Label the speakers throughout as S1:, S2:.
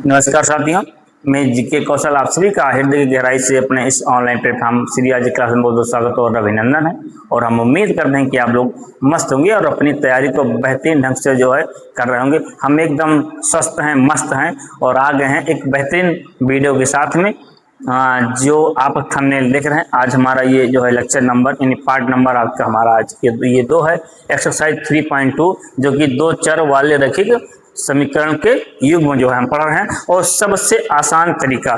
S1: नमस्कार साथियों, मैं जीके कौशल आप सभी का हृदय की गहराई से अपने इस ऑनलाइन प्लेटफॉर्म श्री आज क्लास में बहुत बहुत स्वागत और अभिनंदन है। और हम उम्मीद करते हैं कि आप लोग मस्त होंगे और अपनी तैयारी को बेहतरीन ढंग से जो है कर रहे होंगे। हम एकदम स्वस्थ हैं, मस्त हैं और आ गए हैं एक बेहतरीन वीडियो के साथ में। जो आप थंबनेल देख रहे हैं, आज हमारा ये जो है लेक्चर नंबर यानी पार्ट नंबर आपका हमारा आज ये 2 है। एक्सरसाइज 3.2 जो कि 2 चर वाले रैखिक समीकरण के युग्म जो है हम पढ़ रहे हैं और सबसे आसान तरीका,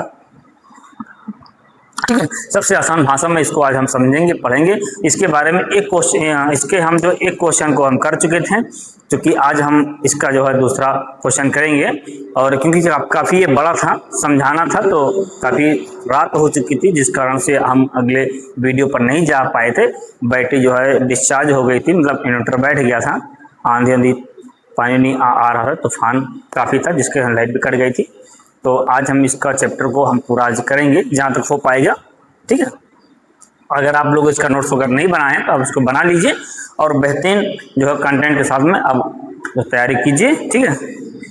S1: ठीक है, सबसे आसान भाषा में इसको आज हम समझेंगे, पढ़ेंगे। इसके बारे में एक क्वेश्चन, इसके हम जो एक क्वेश्चन को हम कर चुके थे, क्योंकि आज हम इसका जो है दूसरा क्वेश्चन करेंगे। और क्योंकि काफ़ी ये बड़ा था, समझाना था, तो काफ़ी रात हो चुकी थी, जिस कारण से हम अगले वीडियो पर नहीं जा पाए थे। बैटरी जो है डिस्चार्ज हो गई थी, मतलब इन्वर्टर बैठ गया था, आंधी पानी नहीं आ रहा था, तूफान काफ़ी था जिसके लाइट भी कट गई थी। तो आज हम इसका चैप्टर को हम पूरा आज करेंगे जहाँ तक हो पाएगा, ठीक है। अगर आप लोग इसका नोट्स वगैरह नहीं बनाए हैं तो आप इसको बना लीजिए और बेहतरीन जो है कंटेंट के साथ में आप तैयारी कीजिए, ठीक है।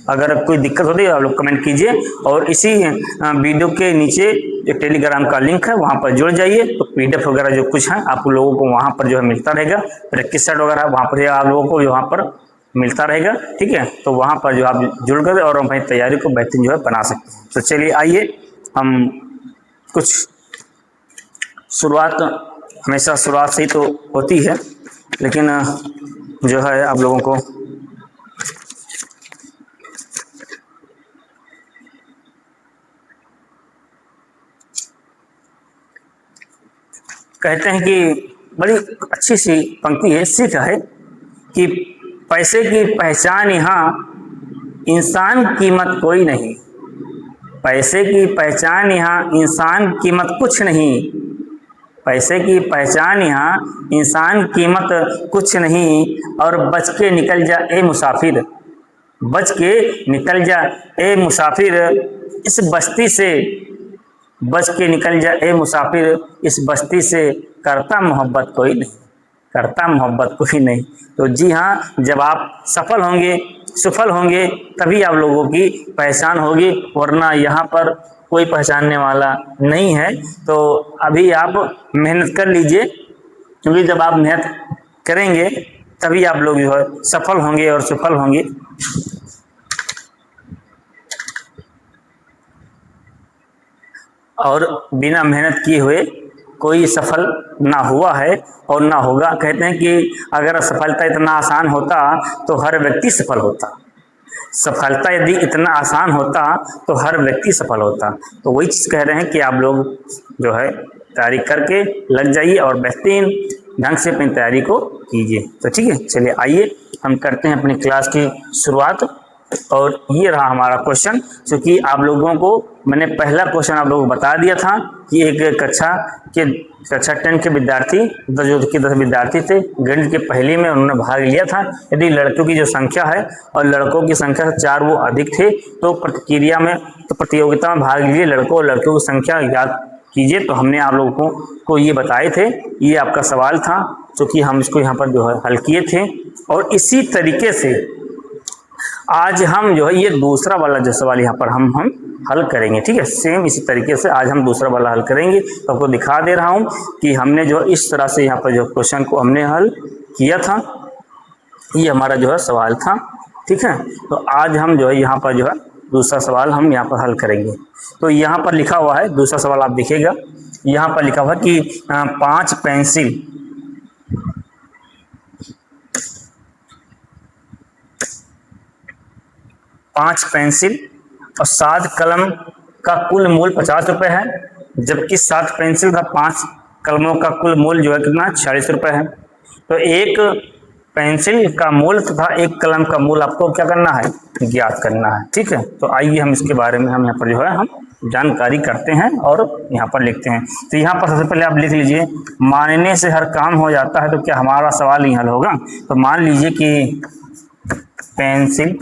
S1: अगर कोई दिक्कत होती है आप लोग कमेंट कीजिए और इसी वीडियो के नीचे जो टेलीग्राम का लिंक है वहाँ पर जुड़ जाइए, तो PDF वगैरह जो कुछ है आप लोगों को वहाँ पर जो है मिलता रहेगा। प्रैक्टिस सेट वगैरह वहाँ पर आप लोगों को वहाँ पर मिलता रहेगा, ठीक है। तो वहाँ पर जो आप जुड़ गए और अपनी तैयारी को बेहतरीन जो है बना सकते हैं। तो चलिए आइए, हम कुछ शुरुआत, हमेशा शुरुआत से ही तो होती है, लेकिन जो है आप लोगों को कहते हैं कि बड़ी अच्छी सी पंक्ति है, सीख है कि पैसे की पहचान यहाँ इंसान कीमत कोई नहीं, पैसे की पहचान यहाँ इंसान कीमत कुछ नहीं, पैसे की पहचान यहाँ इंसान कीमत कुछ नहीं। और बच के निकल जा ए मुसाफिर, बच के निकल जा ए मुसाफिर इस बस्ती से, बच के निकल जा ए मुसाफिर इस बस्ती से, करता मोहब्बत कोई नहीं, करता मोहब्बत कोई नहीं। तो जी हाँ, जब आप सफल होंगे, सफल होंगे, तभी आप लोगों की पहचान होगी, वरना यहाँ पर कोई पहचानने वाला नहीं है। तो अभी आप मेहनत कर लीजिए, क्योंकि जब आप मेहनत करेंगे तभी आप लोग जो है सफल होंगे और सफल होंगे। और बिना मेहनत किए हुए कोई सफल ना हुआ है और ना होगा। कहते हैं कि अगर सफलता इतना आसान होता तो हर व्यक्ति सफल होता, सफलता यदि इतना आसान होता तो हर व्यक्ति सफल होता। तो वही चीज़ कह रहे हैं कि आप लोग जो है तैयारी करके लग जाइए और बेहतरीन ढंग से अपनी तैयारी को कीजिए। तो ठीक है, चलिए आइए हम करते हैं अपनी क्लास की शुरुआत। और ये रहा हमारा क्वेश्चन, क्योंकि आप लोगों को मैंने पहला क्वेश्चन आप लोगों को बता दिया था कि एक कक्षा 10 के विद्यार्थी, जो कि 10 विद्यार्थी थे, गणित के पहली में उन्होंने भाग लिया था। यदि लड़कों की जो संख्या है और लड़कों की संख्या से 4 वो अधिक थे, तो प्रतियोगिता में भाग लीजिए, लड़कों और लड़कियों की संख्या याद कीजिए। तो हमने आप लोगों को ये बताए थे, ये आपका सवाल था, क्योंकि हम इसको यहाँ पर जो है हल किए थे। और इसी तरीके से आज हम जो है ये दूसरा वाला जो सवाल यहाँ पर हम हल करेंगे, ठीक है। सेम इसी तरीके से आज हम दूसरा वाला हल करेंगे। तो आपको दिखा दे रहा हूँ कि हमने जो इस तरह से यहाँ पर जो क्वेश्चन को हमने हल किया था, ये हमारा जो है सवाल था, ठीक है। तो आज हम जो है यहाँ पर जो है दूसरा सवाल हम यहाँ पर हल करेंगे। तो यहाँ पर लिखा हुआ है, दूसरा सवाल आप देखिएगा, यहाँ पर लिखा हुआ है कि 5 पेंसिल और 7 कलम का कुल मूल्य 50 रुपये है, जबकि 7 पेंसिल का 5 कलमों का कुल मूल्य जो है कितना 46 रुपये है। तो एक पेंसिल का मूल्य तथा एक कलम का मूल्य आपको क्या करना है, ज्ञात करना है, ठीक है। तो आइए हम इसके बारे में हम यहाँ पर जो है हम जानकारी करते हैं और यहाँ पर लिखते हैं। तो यहाँ पर सबसे पहले आप लिख लीजिए, मानने से हर काम हो जाता है। तो क्या हमारा सवाल ही हल होगा। तो मान लीजिए कि पेंसिल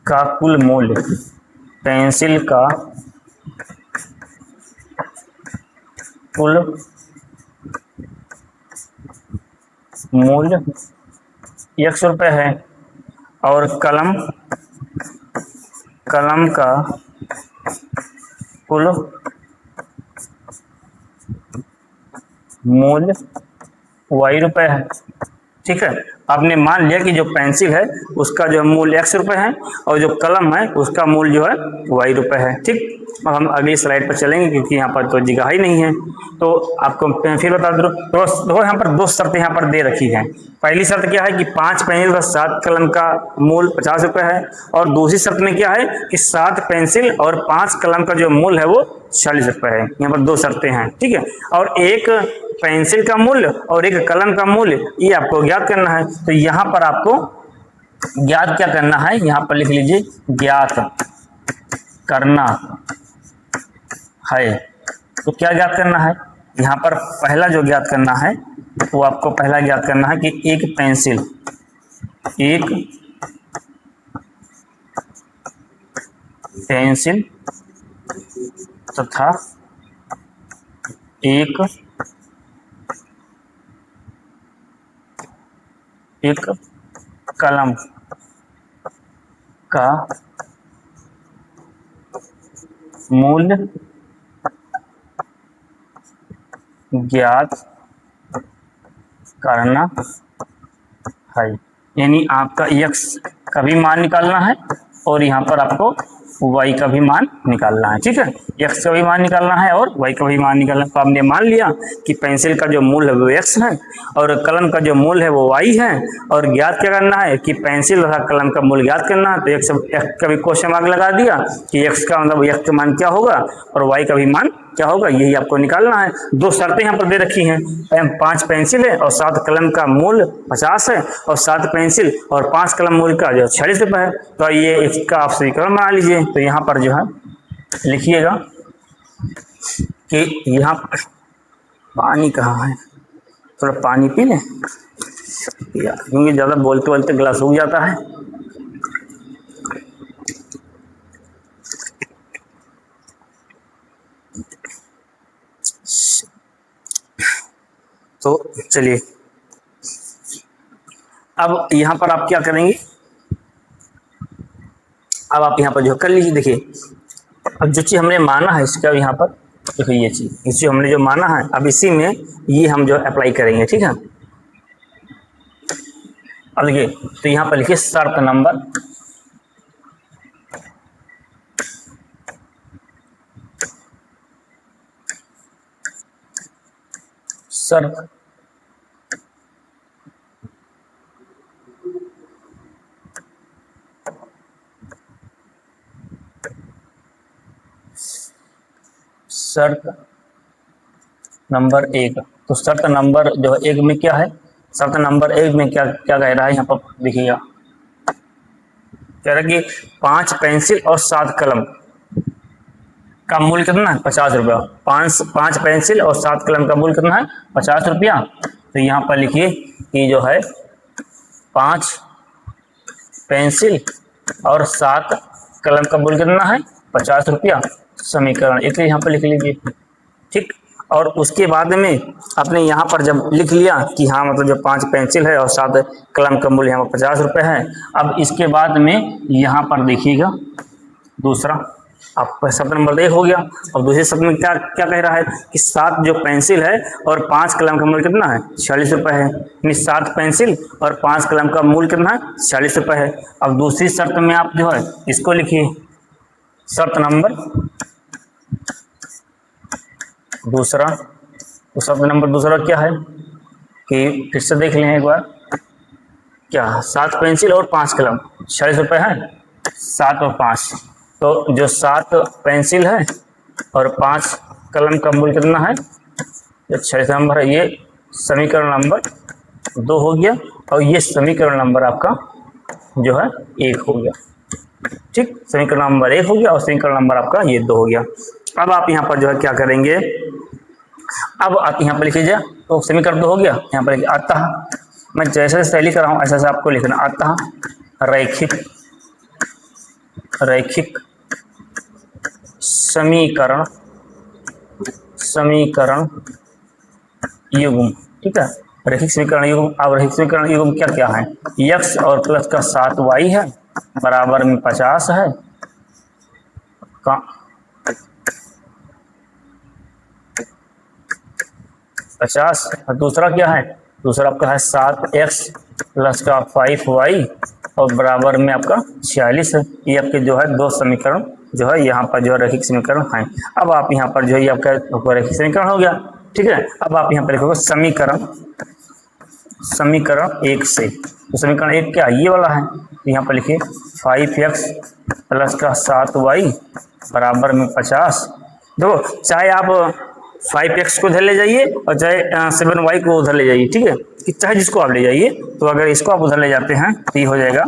S1: का कुल मूल्य, पेंसिल का कुल मूल्य 100 रुपये है और कलम का कुल मूल्य y रुपए है। ठीक है, आपने मान लिया कि जो पेंसिल है उसका जो मूल्य x रुपए है और जो कलम है उसका मूल्य जो है y रुपए है। ठीक, अब हम अगली स्लाइड पर चलेंगे क्योंकि यहाँ पर तो जगह ही नहीं है। तो आपको फिर बता दो, तो यहाँ पर दो शर्तें यहाँ पर दे रखी हैं। पहली शर्त क्या है कि 5 पेंसिल और 7 कलम का मूल्य 50 रुपए है, और दूसरी शर्त में क्या है कि 7 पेंसिल और 5 कलम का जो मूल्य है वो 40 रुपए है। यहाँ पर दो शर्तें हैं। ठीक है, और एक पेंसिल का मूल्य और एक कलम का मूल्य ये आपको ज्ञात करना है। तो यहाँ पर आपको ज्ञात क्या करना है, यहाँ पर लिख लीजिए ज्ञात करना है। तो क्या ज्ञात करना है, यहाँ पर पहला जो ज्ञात करना है वो आपको पहला ज्ञात करना है कि एक पेंसिल तथा एक कलम का मूल्य ज्ञात करना है। यानी आपका x का भी मान निकालना है और यहाँ पर आपको y का भी मान निकालना है। ठीक है, x का भी मान निकालना है और y का भी मान निकालना है। तो आपने मान लिया कि पेंसिल का जो मूल्य है वो x है और कलम का जो मूल्य है वो y है, और ज्ञात क्या करना है कि पेंसिल तथा कलम का मूल्य ज्ञात करना है। तो x का भी क्वेश्चन मार्क लगा दिया कि x का मतलब x का मान क्या होगा और y का भी मान क्या होगा, यही आपको निकालना है। दो शर्तें यहाँ पर दे रखी हैं, 5 पेंसिल है और 7 कलम का मूल्य 50 है और 7 पेंसिल और 5 कलम मूल्य का जो 40 रुपये है। तो ये इसका आप समीकरण बना लीजिए। तो यहाँ पर जो है लिखिएगा कि यहाँ पानी कहाँ है, थोड़ा पानी पी लें क्योंकि ज़्यादा बोलते बोलते गिलास सूख जाता है। तो चलिए अब यहाँ पर आप क्या करेंगे, अब आप यहाँ पर जो कर लीजिए। देखिए अब जो चीज़ हमने माना है इसका यहाँ पर देखिए, ये चीज़ इस जो हमने जो माना है अब इसी में ये हम जो अप्लाई करेंगे। ठीक है, अब देखिए तो यहाँ पर लिखिए शर्त नंबर शर्त नंबर 1। तो शर्त नंबर जो है 1 में क्या है, शर्त नंबर 1 में क्या क्या कह रहा है यहाँ पर देखिएगा, कह रहा है कि 5 पेंसिल और 7 कलम का मूल्य कितना है 50 रुपया। 5 पेंसिल और 7 कलम का मूल्य कितना है 50 रुपया। तो यहाँ पर लिखिए कि जो है 5 पेंसिल और 7 कलम का मूल्य कितना है 50 रुपया। समीकरण एक यहाँ पर लिख लीजिए। ठीक, और उसके बाद में आपने यहाँ पर जब लिख लिया कि हाँ मतलब जो 5 पेंसिल है और 7 कलम का मूल्य यहाँ पर 50 रुपये है। अब इसके बाद में यहाँ पर देखिएगा दूसरा आपका शब्द नंबर 1 हो गया। और दूसरे शब्द में क्या क्या कह रहा है कि 7 जो पेंसिल है और 5 कलम का मूल्य कितना है 40 रुपये है। यानी 7 पेंसिल और 5 कलम का मूल्य कितना है 40 रुपये है। अब दूसरी शर्त में आप जो है इसको लिखिए, शर्त नंबर दूसरा। तो शब्द नंबर दूसरा क्या है कि फिर से देख लें एक बार, क्या 7 पेंसिल और 5 कलम 40 रुपये है, 7 और 5। तो जो 7 पेंसिल है और 5 कलम का मूल्य कितना है जो 40 नंबर है, ये समीकरण नंबर 2 हो गया और ये समीकरण नंबर आपका जो है 1 हो गया। ठीक, समीकरण नंबर 1 हो गया और समीकरण नंबर आपका ये 2 हो गया। अब आप यहाँ पर जो है क्या करेंगे, अब आप यहाँ पर लिखिए, तो समीकरण 2 हो गया। यहाँ पर अतः, मैं जैसे शैली कर रहा हूँ ऐसे आपको लिखना, अतः रैखिक समीकरण युग्म। ठीक है, रैखिक समीकरण युग्म। अब रैखिक समीकरण युग्म क्या क्या है, x और प्लस का 7y है बराबर में 50 है, 50। और दूसरा क्या है, दूसरा आपका है 7x प्लस का 5y और बराबर में आपका 46 है। ये आपके जो है दो समीकरण जो है यहाँ पर जो है रैखिक समीकरण है। अब आप यहाँ पर जो है आपका रैखिक समीकरण हो गया, ठीक है। अब आप यहाँ पर लिखोगे समीकरण 1 से, तो समीकरण 1 क्या ये वाला है, तो यहाँ पर लिखिए 5x प्लस का 7y बराबर में 50। देखो चाहे आप 5x को उधर ले जाइए और चाहे 7y को उधर ले जाइए, ठीक है, कि चाहे जिसको आप ले जाइए। तो अगर इसको आप उधर ले जाते हैं तो ये हो जाएगा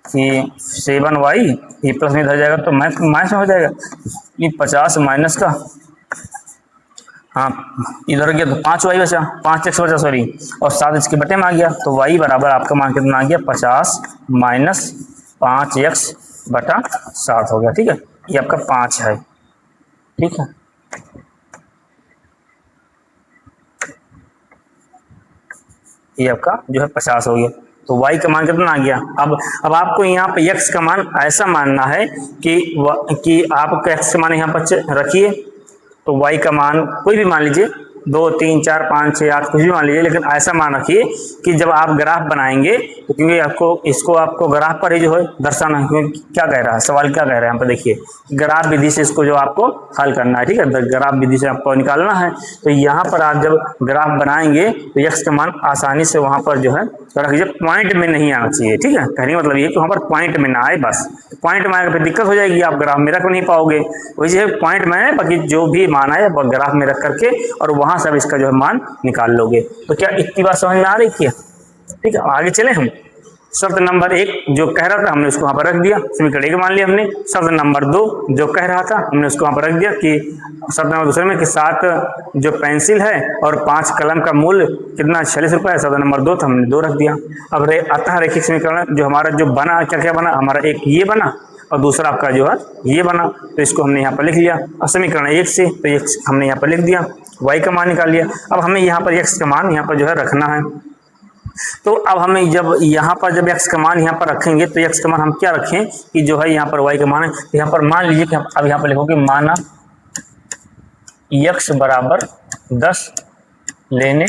S1: कि 7y, ये प्लस में इधर जाएगा तो माइनस में हो जाएगा, ये 50 माइनस का, हाँ इधर गया तो 5y बचा, 5x बचा सॉरी, और 7 इसके बटे में आ गया, तो y बराबर आपका मान कितना आ गया 50 माइनस 5x बटा 7 हो गया, ठीक है। ये आपका 5 है, ठीक है। ये आपका जो है 50 हो गया, तो y का मान कितना आ गया। अब आपको यहाँ पे x का मान ऐसा मानना है कि आप x का मान यहाँ पर रखिए, तो y का मान कोई भी मान लीजिए 2 3 4 5 6 8 कुछ भी मान लीजिए, लेकिन ऐसा मान रखिए कि जब आप ग्राफ बनाएंगे तो क्योंकि आपको ग्राफ पर ही जो है दर्शाना है, क्योंकि क्या कह रहा है सवाल, क्या कह रहा है यहाँ पर देखिए, ग्राफ विधि से इसको जो आपको हल करना है, ठीक है, ग्राफ विधि से आपको निकालना है। तो यहाँ पर आप जब ग्राफ बनाएंगे तो x का मान आसानी से वहाँ पर जो है रख दीजिए, पॉइंट में नहीं आना चाहिए, ठीक है। कहने का मतलब ये कि वहाँ पर पॉइंट में ना आए, बस पॉइंट में आएगा फिर दिक्कत हो जाएगी, आप ग्राफ में रख नहीं पाओगे। वैसे पॉइंट में आए, बाकी जो भी मान आए वो ग्राफ में रख करके और वहां से अब इसका जो है मान निकाल लोगे। तो क्या इतनी बात समझ में आ रही है, ठीक है। आगे चले हम, शर्त नंबर 1 जो कह रहा था हमने उसको वहां पर रख दिया, समीकरण 1 मान लिया हमने। शर्त नंबर 2 जो कह रहा था हमने उसको वहां पर रख दिया कि शर्त नंबर दूसरे में कि 7 जो पेंसिल है और 5 कलम का मूल्य कितना 46 रुपये है, शर्त नंबर 2 था हमने 2 रख दिया। अब अतः रैखिक समीकरण जो हमारा जो बना, क्या क्या बना हमारा, एक ये बना और दूसरा आपका जो है ये बना, तो इसको हमने यहाँ पर लिख लिया। और समीकरण 1 से तो ये हमने यहाँ पर लिख दिया, y का मान निकाल लिया। अब हमें यहाँ पर x का मान यहाँ पर जो है रखना है, तो अब हमें जब यहाँ पर जब x का मान यहाँ पर रखेंगे तो x का मान हम क्या रखें कि जो है यहाँ पर y का मान है, तो यहाँ पर मान लीजिए कि अब यहाँ पर लिखोगे माना x बराबर 10 लेने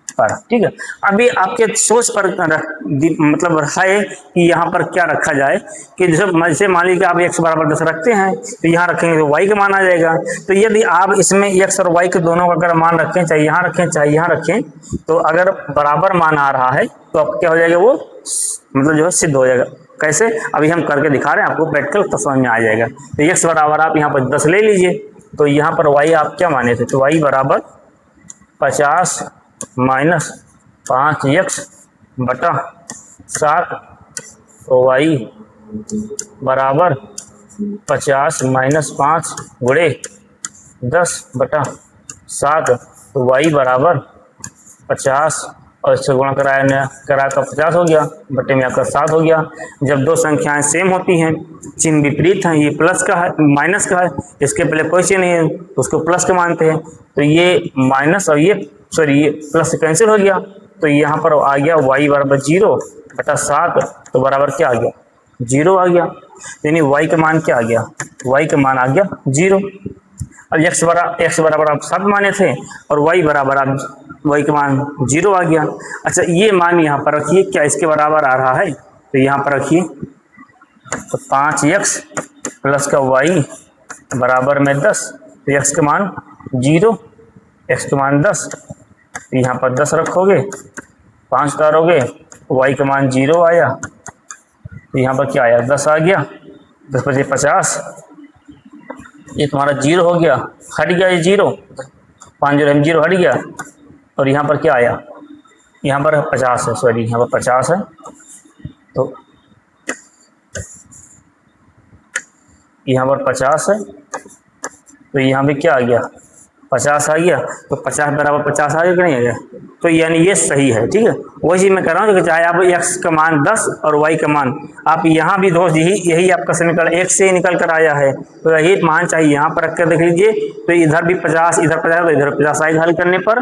S1: पर, ठीक है। अभी आपके सोच पर मतलब है कि यहाँ पर क्या रखा जाए कि जैसे मान लीजिए आप x बराबर 10 रखते हैं तो यहाँ रखेंगे तो y का मान आ जाएगा। तो यदि आप इसमें x और y के दोनों का अगर मान रखें, चाहे यहाँ रखें चाहे यहाँ रखें, तो अगर बराबर मान आ रहा है तो अब क्या हो जाएगा, वो मतलब जो है सिद्ध हो जाएगा। कैसे, अभी हम करके दिखा रहे हैं आपको, प्रैक्टिकल तो समझ में आ जाएगा। तो x बराबर आप यहाँ पर 10 ले लीजिए, तो यहाँ पर y आप क्या माने थे, तो y बराबर 50 माइनस 5x बटा 7, तो y बराबर 50 माइनस 5 गुणे 10 बटा 7, तो y बराबर 50 और इससे गुणा करा का 50 हो गया, बटे में आपका 7 हो गया। जब दो संख्याएं सेम होती हैं, चिन्ह विपरीत हैं, ये प्लस का है माइनस का है, इसके पहले कोई चिन्ह नहीं है तो उसको प्लस का मानते हैं, तो ये माइनस और ये ये प्लस कैंसिल हो गया, तो यहाँ पर आ गया y बराबर 0 बटा 7, तो बराबर क्या आ गया 0 आ गया, यानी y का मान क्या आ गया, y का मान आ गया 0। अब x बराबर आप 7 माने थे और y बराबर आप y का मान 0 आ गया। अच्छा ये मान यहाँ पर रखिए, क्या इसके बराबर आ रहा है, तो यहाँ पर रखिए, तो 5x प्लस का y बराबर में 10, तो x का मान 0, x का मान 10, तो यहाँ पर 10 रखोगे, 5 उतारोगे, y का मान 0 आया, तो यहाँ पर क्या आया 10 आ गया, 10 बचे 50, ये तुम्हारा 0 हो गया, हट गया ये 0, 5 0 हट गया, और यहाँ पर क्या आया, यहाँ पर 50 है, सॉरी यहाँ पर 50 है, तो यहाँ पर 50 है, तो यहाँ पे क्या आ गया 50 आ गया, तो 50 बराबर 50 आ गया कि नहीं आ गया, तो यानी ये सही है, ठीक है। वही मैं कह रहा हूँ कि चाहे आप x का मान 10 और y का मान आप यहाँ भी दोस्त यही आपका समीकरण 1 से ही निकल कर आया है, तो यही मान चाहिए यहाँ पर रख कर देख लीजिए, तो इधर भी 50 इधर 50 तो इधर 50 आएगा हल करने पर,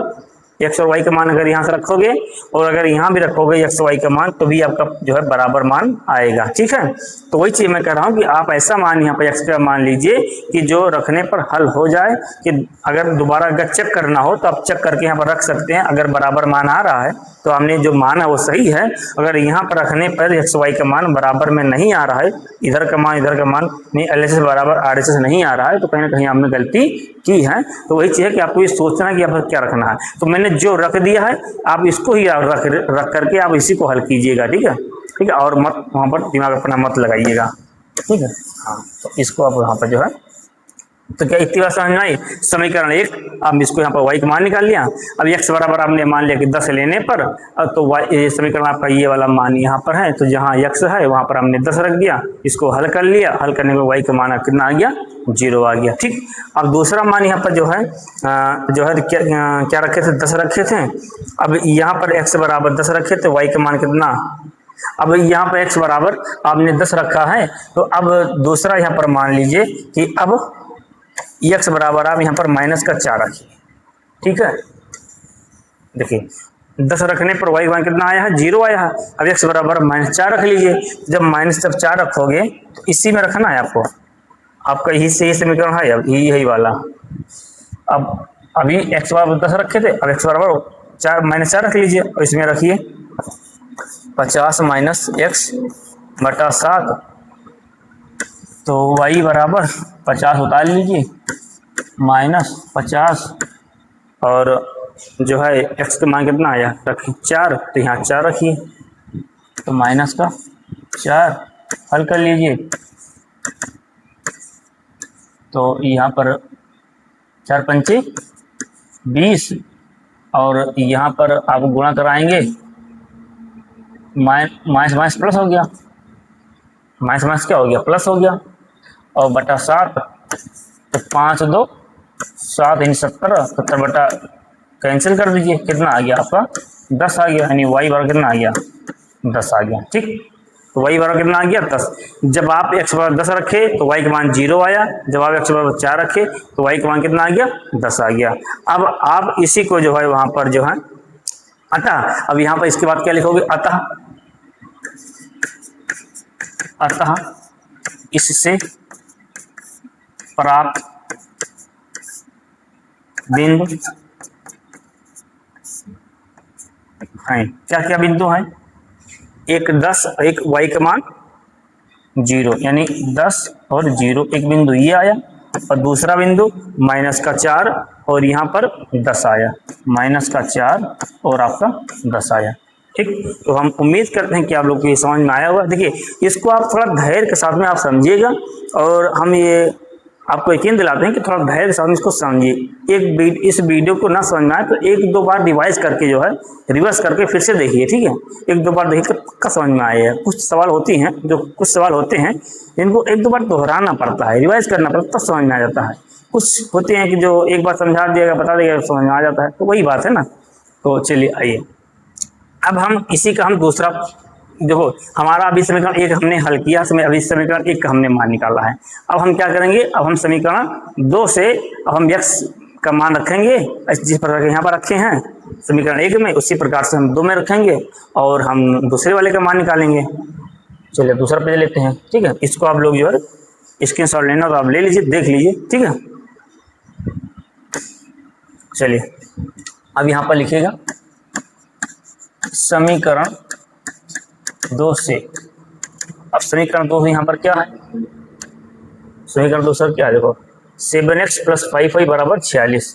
S1: एक्स और वाई का मान अगर यहाँ से रखोगे और अगर यहाँ भी रखोगे एक्स वाई का मान तो भी आपका जो है बराबर मान आएगा। ठीक है, तो वही चीज मैं कह रहा हूँ कि आप ऐसा मान यहाँ पर एक्स का मान लीजिए कि जो रखने पर हल हो जाए, कि अगर दोबारा अगर चेक करना हो तो आप चेक करके यहाँ पर रख सकते हैं। अगर बराबर मान आ रहा है तो हमने जो मान है वो सही है, अगर यहाँ पर रखने पर एक्स वाई का मान बराबर में नहीं आ रहा है, इधर का मान नहीं LHS बराबर RHS नहीं आ रहा है, तो कहीं ना कहीं आपने गलती की है। तो वही चीज है कि आपको ये सोचना है कि आपको क्या रखना है। तो मैंने जो रख दिया है आप इसको ही रख करके आप इसी को हल कीजिएगा। ठीक है, ठीक है, और मत वहां पर दिमाग अपना मत लगाइएगा। ठीक है, हाँ, तो इसको आप वहां पर जो है, तो क्या इतनी बात समझ में आई। समीकरण 1, अब इसको यहाँ पर y का मान निकाल लिया। अब x बराबर आपने मान लिया कि 10 लेने पर, तो y समीकरण आपका ये वाला मान यहाँ पर है, तो जहाँ x है वहां पर हमने 10 रख दिया, इसको हल कर लिया। हल करने में y का मान कितना आ गया, 0 आ गया। ठीक, अब दूसरा मान यहाँ पर जो है क्या रखे थे, 10 रखे थे। अब यहाँ पर x बराबर 10 रखे थे, y का मान कितना, अब यहाँ पर x बराबर आपने 10 रखा है, तो अब दूसरा यहाँ पर मान लीजिए कि अब x बराबर आप यहाँ पर -4 रखिए। ठीक है, देखिए 10 रखने पर y मान कितना आया है, 0 आया है। अब x बराबर -4 रख लीजिए। जब -4 रखोगे तो इसी में रखना है आपको, आपका यही से समीकरण है, अब यही वाला। अब अभी x बराबर 10 रखे थे, अब x बराबर -4 रख लीजिए और इसमें रखिए 50 - x बटा 7, तो y बराबर 50 उतार लीजिए -50, और जो है x का मान कितना आया, रखिए 4, तो यहाँ 4 रखिए, तो -4 हल कर लीजिए। तो यहाँ पर 4 पंचे 20, और यहाँ पर आप गुणा कराएंगे, माइनस प्लस हो गया, माइनस क्या हो गया, प्लस हो गया, और बटा 7, तो 5 2 7 यानी 70 बटा कैंसिल कर दीजिए, कितना आ गया आपका 10 आ गया, यानी y बराबर कितना आ गया, 10 आ गया। ठीक, तो y बराबर कितना आ गया, 10। जब आप x बराबर 10 रखे तो y का मान 0 आया, जब आप x बराबर 4 रखे तो y का मान कितना आ गया, 10 आ गया। अब आप इसी को जो है वहां पर जो है अतः, अब यहाँ पर इसके बाद क्या लिखोगे, अतः इससे प्राप्त बिंदु है, क्या क्या बिंदु है, एक 10, एक y का मान 0, यानी 10 और 0 एक बिंदु ये आया, और दूसरा बिंदु -4 और यहाँ पर 10 आया, -4 और आपका 10 आया। ठीक, तो हम उम्मीद करते हैं कि आप लोग को ये समझ में आया होगा। देखिए इसको आप थोड़ा धैर्य के साथ में आप समझिएगा, और हम ये आपको यकीन दिलाते हैं कि थोड़ा धैर्य के साथ में इसको समझिए। इस वीडियो को ना समझ में आए तो 1-2 बार रिवाइज करके जो है रिवर्स करके फिर से देखिए। ठीक है, 1-2 बार देखिए पक्का समझ में आएगा। कुछ सवाल होते हैं जिनको 1-2 बार दोहराना पड़ता है, रिवाइज करना पड़ता है, तब समझ में आ जाता है। कुछ होते हैं कि जो एक बार समझा दिएगा, बता देगा, समझ में आ जाता है, तो वही बात है ना। तो चलिए आइए, अब हम इसी का हम दूसरा, देखो हमारा अभी समीकरण 1 हमने हल किया, अभी समीकरण 1 का हमने मान निकाला है। अब हम क्या करेंगे, अब हम समीकरण 2 से अब हम x का मान रखेंगे, जिस प्रकार के यहाँ पर रखे हैं समीकरण 1 में, उसी प्रकार से हम 2 में रखेंगे, और हम दूसरे वाले का मान निकालेंगे। चलिए दूसरा पेज लेते हैं। ठीक है, इसको आप लोग जो है स्क्रीनशॉट लेना तो आप ले लीजिए, देख लीजिए। ठीक है, चलिए अब यहाँ पर लिखिएगा समीकरण 2 से। अब समीकरण 2 यहाँ पर क्या है, समीकरण 2 सर क्या है, देखो 7x + 5y बराबर 46,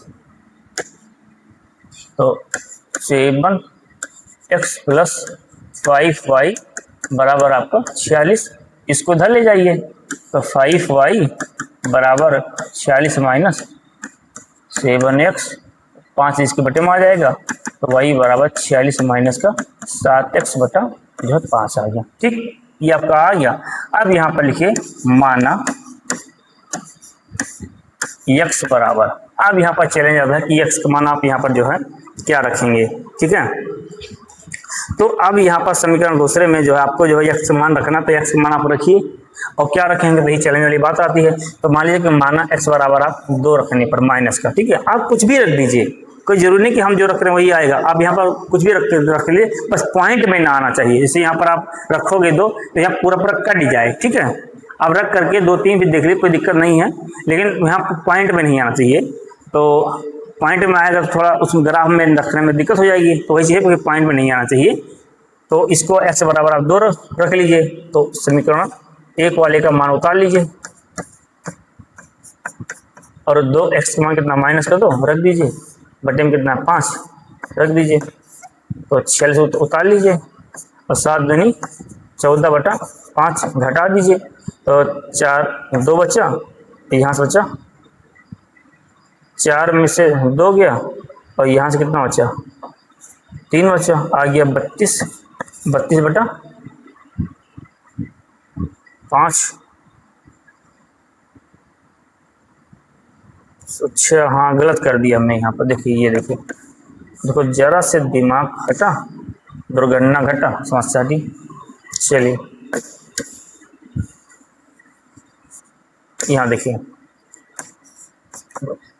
S1: तो 7x + 5y बराबर आपका 46, इसको इधर ले जाइए, तो 5y बराबर 46 माइनस 7x, 5 इसके बटे में आ जाएगा, तो y बराबर 46 माइनस का 7x बटा जो है 5 आ गया। ठीक, ये आपका आ गया। अब यहाँ पर लिखिए माना x बराबर, अब यहाँ पर चैलेंज आता है कि x का मान आप यहाँ पर जो है क्या रखेंगे। ठीक है, तो अब यहाँ पर समीकरण दूसरे में जो है आपको जो है x का मान रखना, तो x का मान आप रखिए, और क्या रखेंगे तो यही चैलेंज वाली बात आती है। तो मान लीजिए कि माना x बराबर आप 2 रखने पर माइनस का, ठीक है, आप कुछ भी रख दीजिए, कोई जरूरी नहीं कि हम जो रख रहे हैं वही आएगा, आप यहाँ पर कुछ भी रख लिए, बस पॉइंट में ना आना चाहिए। जैसे यहाँ पर आप रखोगे 2 तो यहाँ पूरा पूरा कट जाए, ठीक है। अब रख करके 2-3 भी देख लीजिए, कोई दिक्कत नहीं है, लेकिन यहाँ पॉइंट में नहीं आना चाहिए। तो पॉइंट में आएगा तो थोड़ा उस ग्राफ में रखने में दिक्कत हो जाएगी, तो वही चाहिए पॉइंट में नहीं आना चाहिए। तो इसको x बराबर आप 2 रख लीजिए, तो समीकरण 1 वाले का मान उतार लीजिए और 2x का मान कितना माइनस कर दो, रख दीजिए, बटे में कितना 5 रख दीजिए, तो 46 से उतार लीजिए और 7 दूनी 14/5 घटा दीजिए, तो 2 बचा, यहाँ से बचा 4 में से 2 गया और यहाँ से कितना बचा 3 बचा, आ गया 32/5। अच्छा हाँ, गलत कर दिया हमने यहाँ पर, देखिए ये देखिए, देखो जरा से दिमाग हटा, दुर्गणना घटा, समस्या दी। चलिए यहाँ देखिए,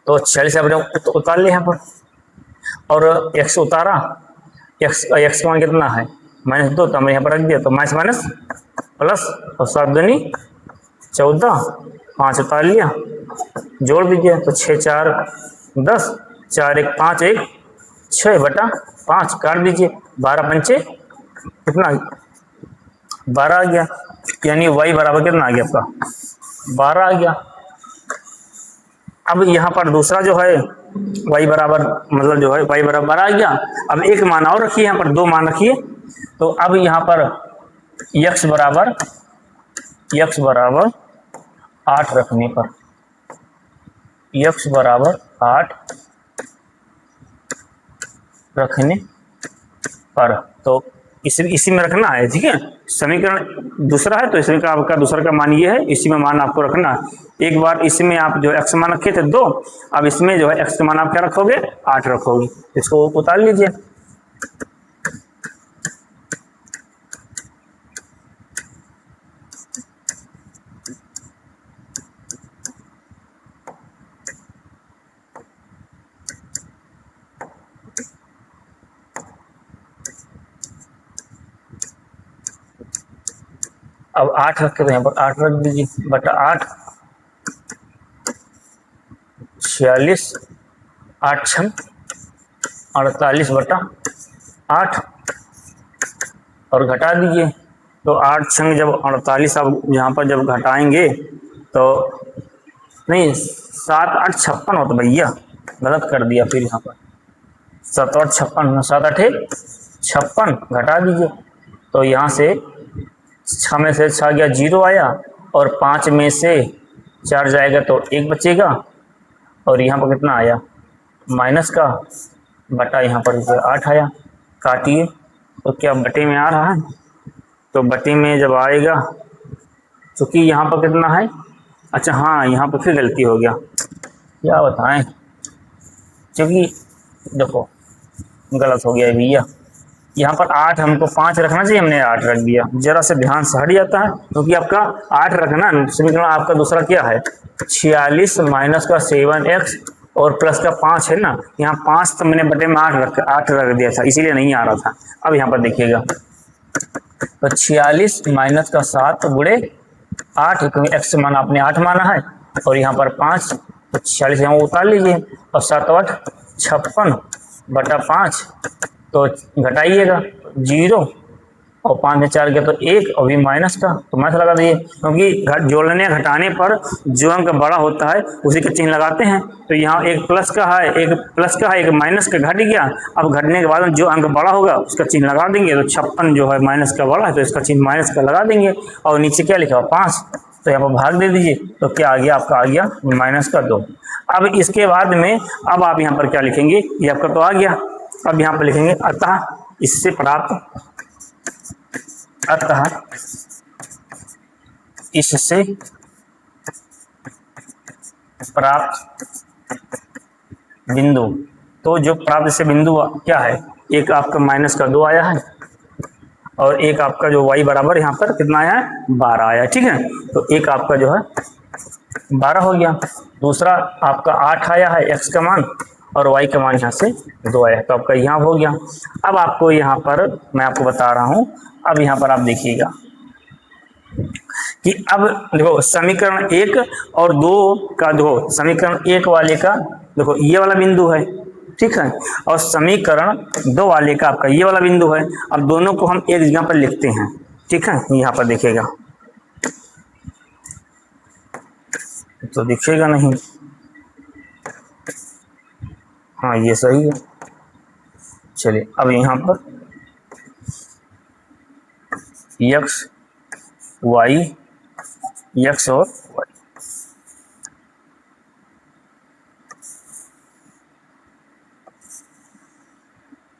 S1: तो 46 आपने उतार लिया यहाँ पर और x उतारा, x का मान कितना है -2, तो हमने यहाँ पर रख दिया, तो माइनस प्लस और 7 दूनी 14, 5 उतार लिया, जोड़ दीजिए, तो 6 4 10, 4 1 5 1 6/5 काट दीजिए, 12 पंचे कितना 12 आ गया, यानी y बराबर कितना आ गया आपका 12 आ गया। अब यहाँ पर दूसरा जो है y बराबर मतलब जो है y बराबर 12 आ गया। अब एक मान और रखिए, यहाँ पर 2 मान रखिए, तो अब यहाँ पर x बराबर 8 रखने पर, x बराबर 8 रखने पर, तो इसी में रखना है, ठीक है। समीकरण दूसरा है, तो इसमें का आपका दूसरा का मान ये है, इसी में मान आपको रखना। एक बार इसमें आप जो x मान रखे थे 2, अब इसमें जो है x का मान आप क्या रखोगे 8 रखोगे, इसको उतार लीजिए। अब 8 रखे तो यहाँ पर 8 रख दीजिए, बटा 8 46, 8 6 48/8 और घटा दीजिए, तो 8 6 जब 48 आप यहाँ पर जब घटाएंगे तो नहीं 7 8 56 हो, तो भैया गलत कर दिया, फिर यहाँ पर 7 8 56, 7 8 56 घटा दीजिए, तो यहाँ से 6 में से 6 गया 0 आया और 5 में से 4 जाएगा तो 1 बचेगा, और यहाँ पर कितना आया माइनस का, बटा यहाँ पर 8 आया। काटिए, तो क्या बटे में आ रहा है, तो बटे में जब आएगा, क्योंकि यहाँ पर कितना है, अच्छा हाँ यहाँ पर फिर गलती हो गया, क्या बताएं, क्योंकि देखो गलत हो गया भैया, यहाँ पर 8 हमको 5 रखना चाहिए, हमने 8 रख दिया, जरा से ध्यान से हट जाता है, क्योंकि आपका 8 रखना समीकरण आपका दूसरा क्या है 46 माइनस का 7x और प्लस का 5 है ना, यहाँ 5 तो मैंने बटे में 8 रख दिया था, इसीलिए नहीं आ रहा था। अब यहाँ पर देखिएगा, तो 46 माइनस का 7 गुणे 8, क्योंकि x मान आपने 8 माना है, और यहाँ पर 5, तो 46 यहाँ उतार लीजिए, और 7 8 56/5, तो घटाइएगा 0 और 5 में 4 गया तो 1 और भी माइनस का, तो माइनस लगा दीजिए, क्योंकि जोड़ने घटाने पर जो अंक बड़ा होता है उसी का चिन्ह लगाते हैं। तो यहाँ एक प्लस का है, एक माइनस का घट गया, अब घटने के बाद जो अंक बड़ा होगा उसका चिन्ह लगा देंगे, तो 56 जो है माइनस का बड़ा है, तो इसका चिन्ह माइनस का लगा देंगे, और नीचे क्या लिखा हुआ 5, तो यहाँ पर भाग दे दीजिए, तो क्या आ गया आपका, आ गया -2। अब इसके बाद में अब आप यहाँ पर क्या लिखेंगे, ये आपका तो आ गया, अब यहाँ पर लिखेंगे अतः इससे प्राप्त, अतः इससे प्राप्त बिंदु, तो जो प्राप्त से बिंदु क्या है, एक आपका -2 आया है और एक आपका जो y बराबर यहाँ पर कितना आया है 12 आया, ठीक है। तो एक आपका जो है 12 हो गया, दूसरा आपका 8 आया है x का मान, और y का मान यहाँ से 2 आया, तो आपका यहाँ हो गया। अब आपको यहाँ पर मैं आपको बता रहा हूँ, अब यहाँ पर आप देखिएगा कि अब देखो समीकरण 1 और 2 का, देखो समीकरण 1 वाले का देखो ये वाला बिंदु है, ठीक है, और समीकरण 2 वाले का आपका ये वाला बिंदु है। अब दोनों को हम एक जगह पर लिखते हैं, ठीक है, यहाँ पर देखिएगा तो दिखेगा नहीं, हाँ ये सही है। चलिए अब यहाँ पर x y x और y,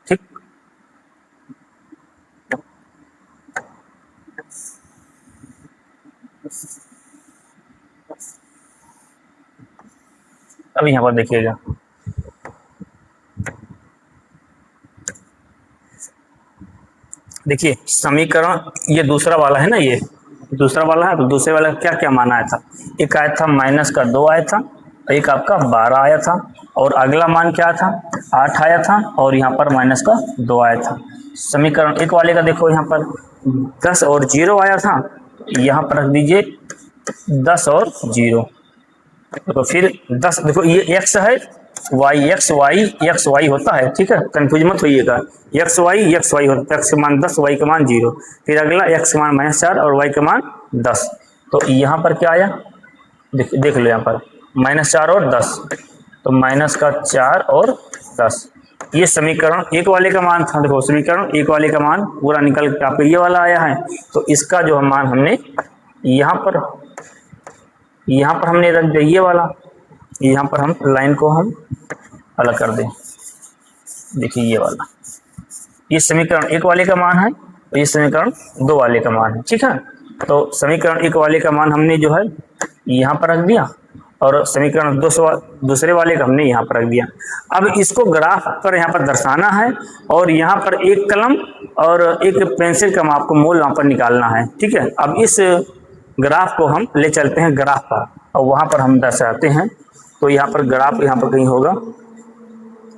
S1: ठीक, अब यहाँ पर देखिएगा देखिए समीकरण ये दूसरा वाला है ना, ये दूसरा वाला है, तो दूसरे वाला का क्या क्या मान आया था, एक आया था -2 आया था, एक आपका 12 आया था, और अगला मान क्या था 8 आया था, और यहाँ पर -2 आया था। समीकरण 1 वाले का देखो यहाँ पर 10 और 0 आया था, यहाँ पर रख दीजिए 10 और 0, तो फिर 10 देखो ये x है, x y होता है, ठीक है, कंफ्यूज मत होइएगा, x y होता है, x का मान 10 y का मान 0, फिर अगला x का मान -4 और y का मान 10, तो यहाँ पर क्या आया देख लो यहाँ पर -4 और 10, तो -4 और 10, ये समीकरण 1 वाले का मान था। देखो समीकरण 1 वाले का मान पूरा निकल के आपको ये वाला आया है, तो इसका जो मान हमने यहाँ पर हमने रख दिया ये वाला, यहाँ पर हम लाइन को हम अलग कर दें, देखिए ये वाला, ये समीकरण 1 वाले का मान है और ये समीकरण 2 वाले का मान है, ठीक है। तो समीकरण 1 वाले का मान हमने जो है यहाँ पर रख दिया, और समीकरण दूसरे वाले का हमने यहाँ पर रख दिया। अब इसको ग्राफ पर यहाँ पर दर्शाना है, और यहाँ पर एक कलम और एक पेंसिल का आपको मोल वहाँ पर निकालना है, ठीक है। अब इस ग्राफ को हम ले चलते हैं ग्राफ पर, और वहाँ पर हम दर्शाते हैं, तो यहाँ पर ग्राफ यहाँ पर कहीं होगा,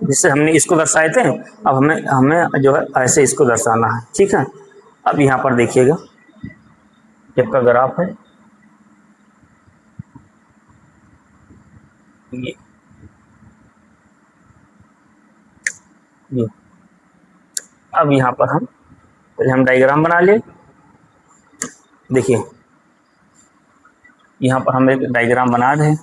S1: जिससे हमने इसको दर्शाए थे, अब हमें जो है ऐसे इसको दर्शाना है, ठीक है। अब यहाँ पर देखिएगा जब का ग्राफ है ये अब यहाँ पर हम डायग्राम बना ले, देखिए यहाँ पर हम एक डायग्राम बना दें,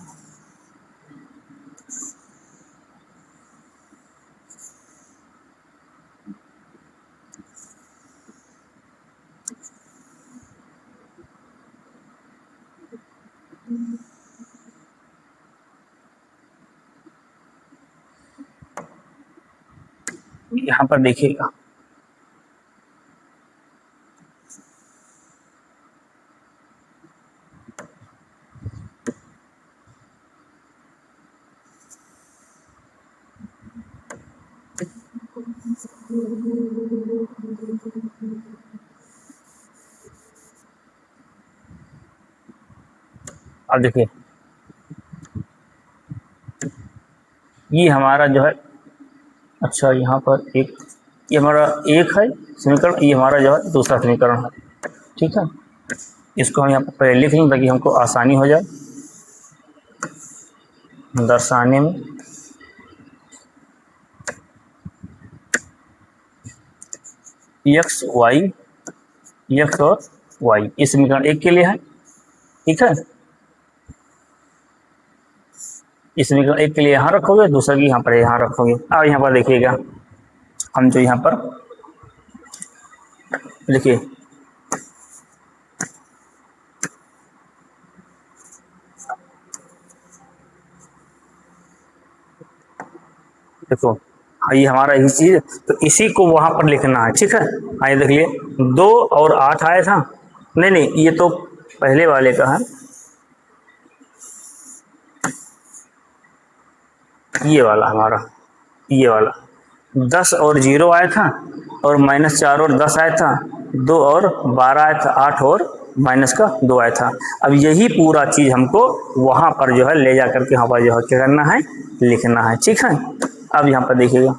S1: यहाँ पर देखिएगा अब देखिए ये हमारा जो है, अच्छा यहाँ पर एक ये हमारा एक है समीकरण, ये हमारा जो है दूसरा समीकरण है, ठीक है। इसको हम यहाँ पर पहले लिख लें ताकि हमको आसानी हो जाए दर्शाने में। एक्स और वाई इस समीकरण 1 के लिए है, ठीक है। इस समीकरण 1 के लिए यहाँ रखोगे, दूसरा की यहाँ पर यहाँ रखोगे। अब यहाँ पर देखिएगा हम जो यहाँ पर लिखिए देखो ये हमारा यही चीज, तो इसी को वहां पर लिखना है, ठीक है। आइए देख लिए 2 और 8 आया था, नहीं ये तो पहले वाले का है, ये वाला हमारा ये वाला 10 और 0 आया था, और -4 और 10 आया था, 2 और 12 आया था, 8 और -2 आया था। अब यही पूरा चीज हमको वहां पर जो है ले जा करके वहाँ पर जो है क्या करना है, लिखना है, ठीक है। अब यहाँ पर देखिएगा,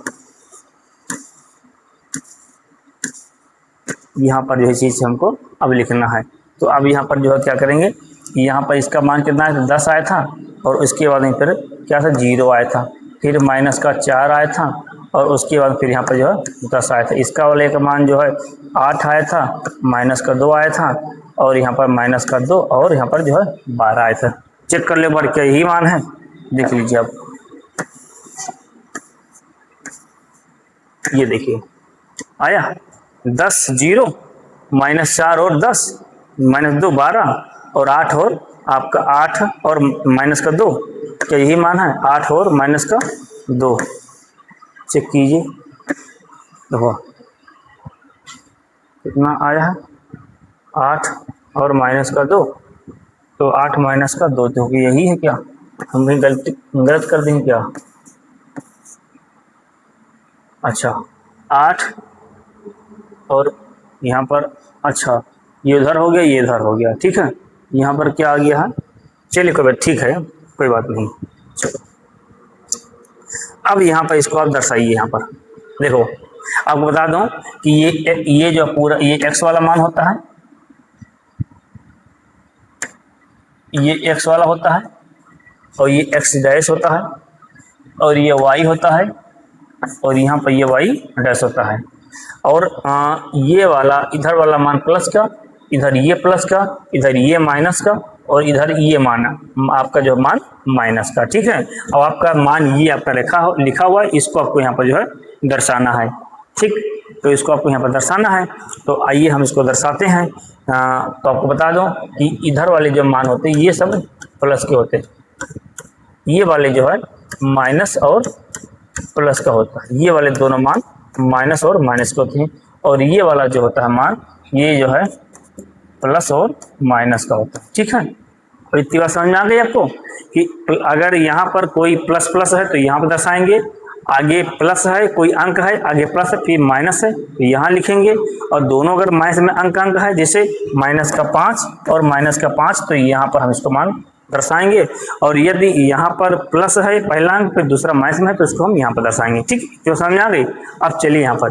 S1: यहाँ पर जो है चीज़ हमको अब लिखना है। तो अब यहाँ पर जो है क्या करेंगे, यहाँ पर इसका मान कितना है, 10 आया था, और उसके बाद में फिर क्या था, 0 आया था, फिर माइनस का 4 आया था, और उसके बाद फिर यहाँ पर जो है 10 आया था। इसका वाले का मान जो है 8 आया था, माइनस का 2 आया था, और यहाँ पर माइनस का 2, और यहाँ पर जो है 12 आया था। चेक कर ले बार क्या यही मान है, देख लीजिए आप, ये देखिए आया 10 0, माइनस 4 और 10, माइनस 2 12, और 8 और आपका 8 और माइनस का 2, क्या यही मान है, 8 और माइनस का 2। चेक कीजिए, देखो कितना आया है, 8 और माइनस का 2, तो 8 माइनस का 2, तो यही है क्या, हम कहीं गलत कर देंगे क्या, अच्छा 8 और यहाँ पर, अच्छा ये उधर हो गया, ये इधर हो गया, ठीक है, यहाँ पर क्या आ गया है, चलिए कोई बात, ठीक है कोई बात नहीं, चलो अब यहाँ पर इसको आप दर्शाइए। यहाँ पर देखो, आपको बता दूं कि ये जो पूरा ये x वाला मान होता है, ये x वाला होता है, और ये x डैश होता है, और ये y होता है, और यहाँ पर ये y डैश होता है, और ये वाला इधर वाला मान प्लस का, इधर ये प्लस का, इधर ये माइनस का, और इधर ये मान आपका जो मान माइनस का, ठीक है। और आपका मान ये आपका लिखा हुआ है, इसको आपको यहाँ पर जो है दर्शाना है, ठीक, तो इसको आपको यहाँ पर दर्शाना है। तो आइए हम इसको दर्शाते हैं। तो आपको बता दूं कि इधर वाले जो मान होते हैं ये सब प्लस के होते हैं, ये वाले जो है माइनस और प्लस का होता है, ये वाले दोनों मान माइनस और माइनस के होते हैं, और ये वाला जो होता है मान ये जो है प्लस और माइनस का होता है, ठीक है। तो इतनी बात समझ में आ गई आपको कि अगर यहाँ पर कोई प्लस प्लस है तो यहाँ पर दर्शाएंगे, आगे प्लस है कोई अंक है, आगे प्लस है फिर माइनस है तो यहाँ लिखेंगे, और दोनों अगर माइनस में अंक है, जैसे माइनस का 5 और माइनस का 5, तो यहाँ पर हम इसको मान दर्शाएंगे। और यदि यहाँ पर प्लस है पहला अंक, फिर दूसरा माइनस में है, तो इसको हम यहाँ पर दर्शाएंगे, ठीक, जो समझ में आ गई। अब चलिए यहाँ पर